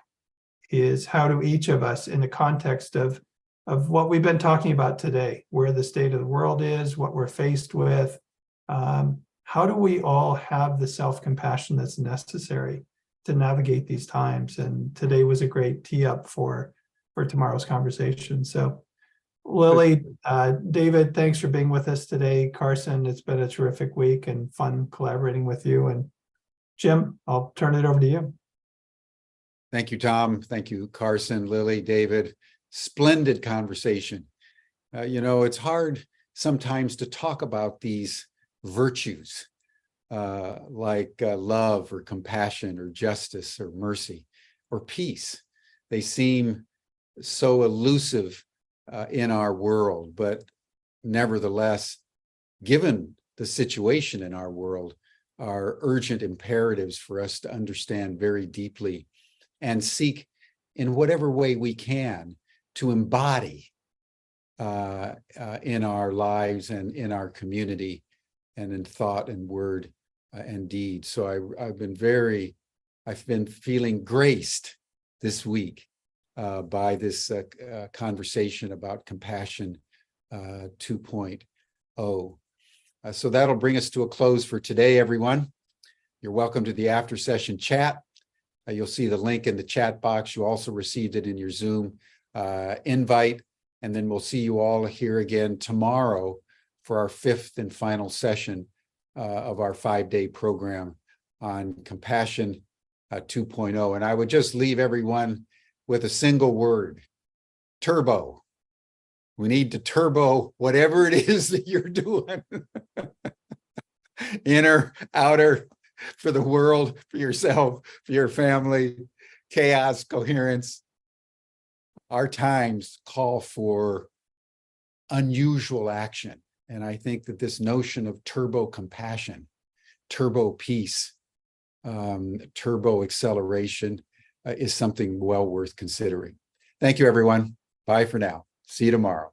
Is how do each of us, in the context of what we've been talking about today, where the state of the world is, what we're faced with, how do we all have the self-compassion that's necessary to navigate these times? And today was a great tee-up for tomorrow's conversation. So Lily, David, thanks for being with us today. Carson, it's been a terrific week and fun collaborating with you. And Jim, I'll turn it over to you. Thank you, Tom. Thank you, Carson, Lily, David. Splendid conversation. It's hard sometimes to talk about these virtues like love or compassion or justice or mercy or peace. They seem so elusive in our world, but nevertheless, given the situation in our world, are urgent imperatives for us to understand very deeply and seek in whatever way we can to embody in our lives and in our community and in thought and word and deed. So I've been feeling graced this week by this conversation about Compassion 2.0. So that'll bring us to a close for today, everyone. You're welcome to the after session chat. You'll see the link in the chat box. You also received it in your Zoom invite. And then we'll see you all here again tomorrow for our 5th and final session of our 5-day program on Compassion 2.0. And I would just leave everyone with a single word turbo. We need to turbo whatever it is that you're doing. Inner, outer, for the world, for yourself, for your family, chaos, coherence. Our times call for unusual action. And I think that this notion of turbo compassion, turbo peace, turbo acceleration is something well worth considering. Thank you, everyone. Bye for now. See you tomorrow.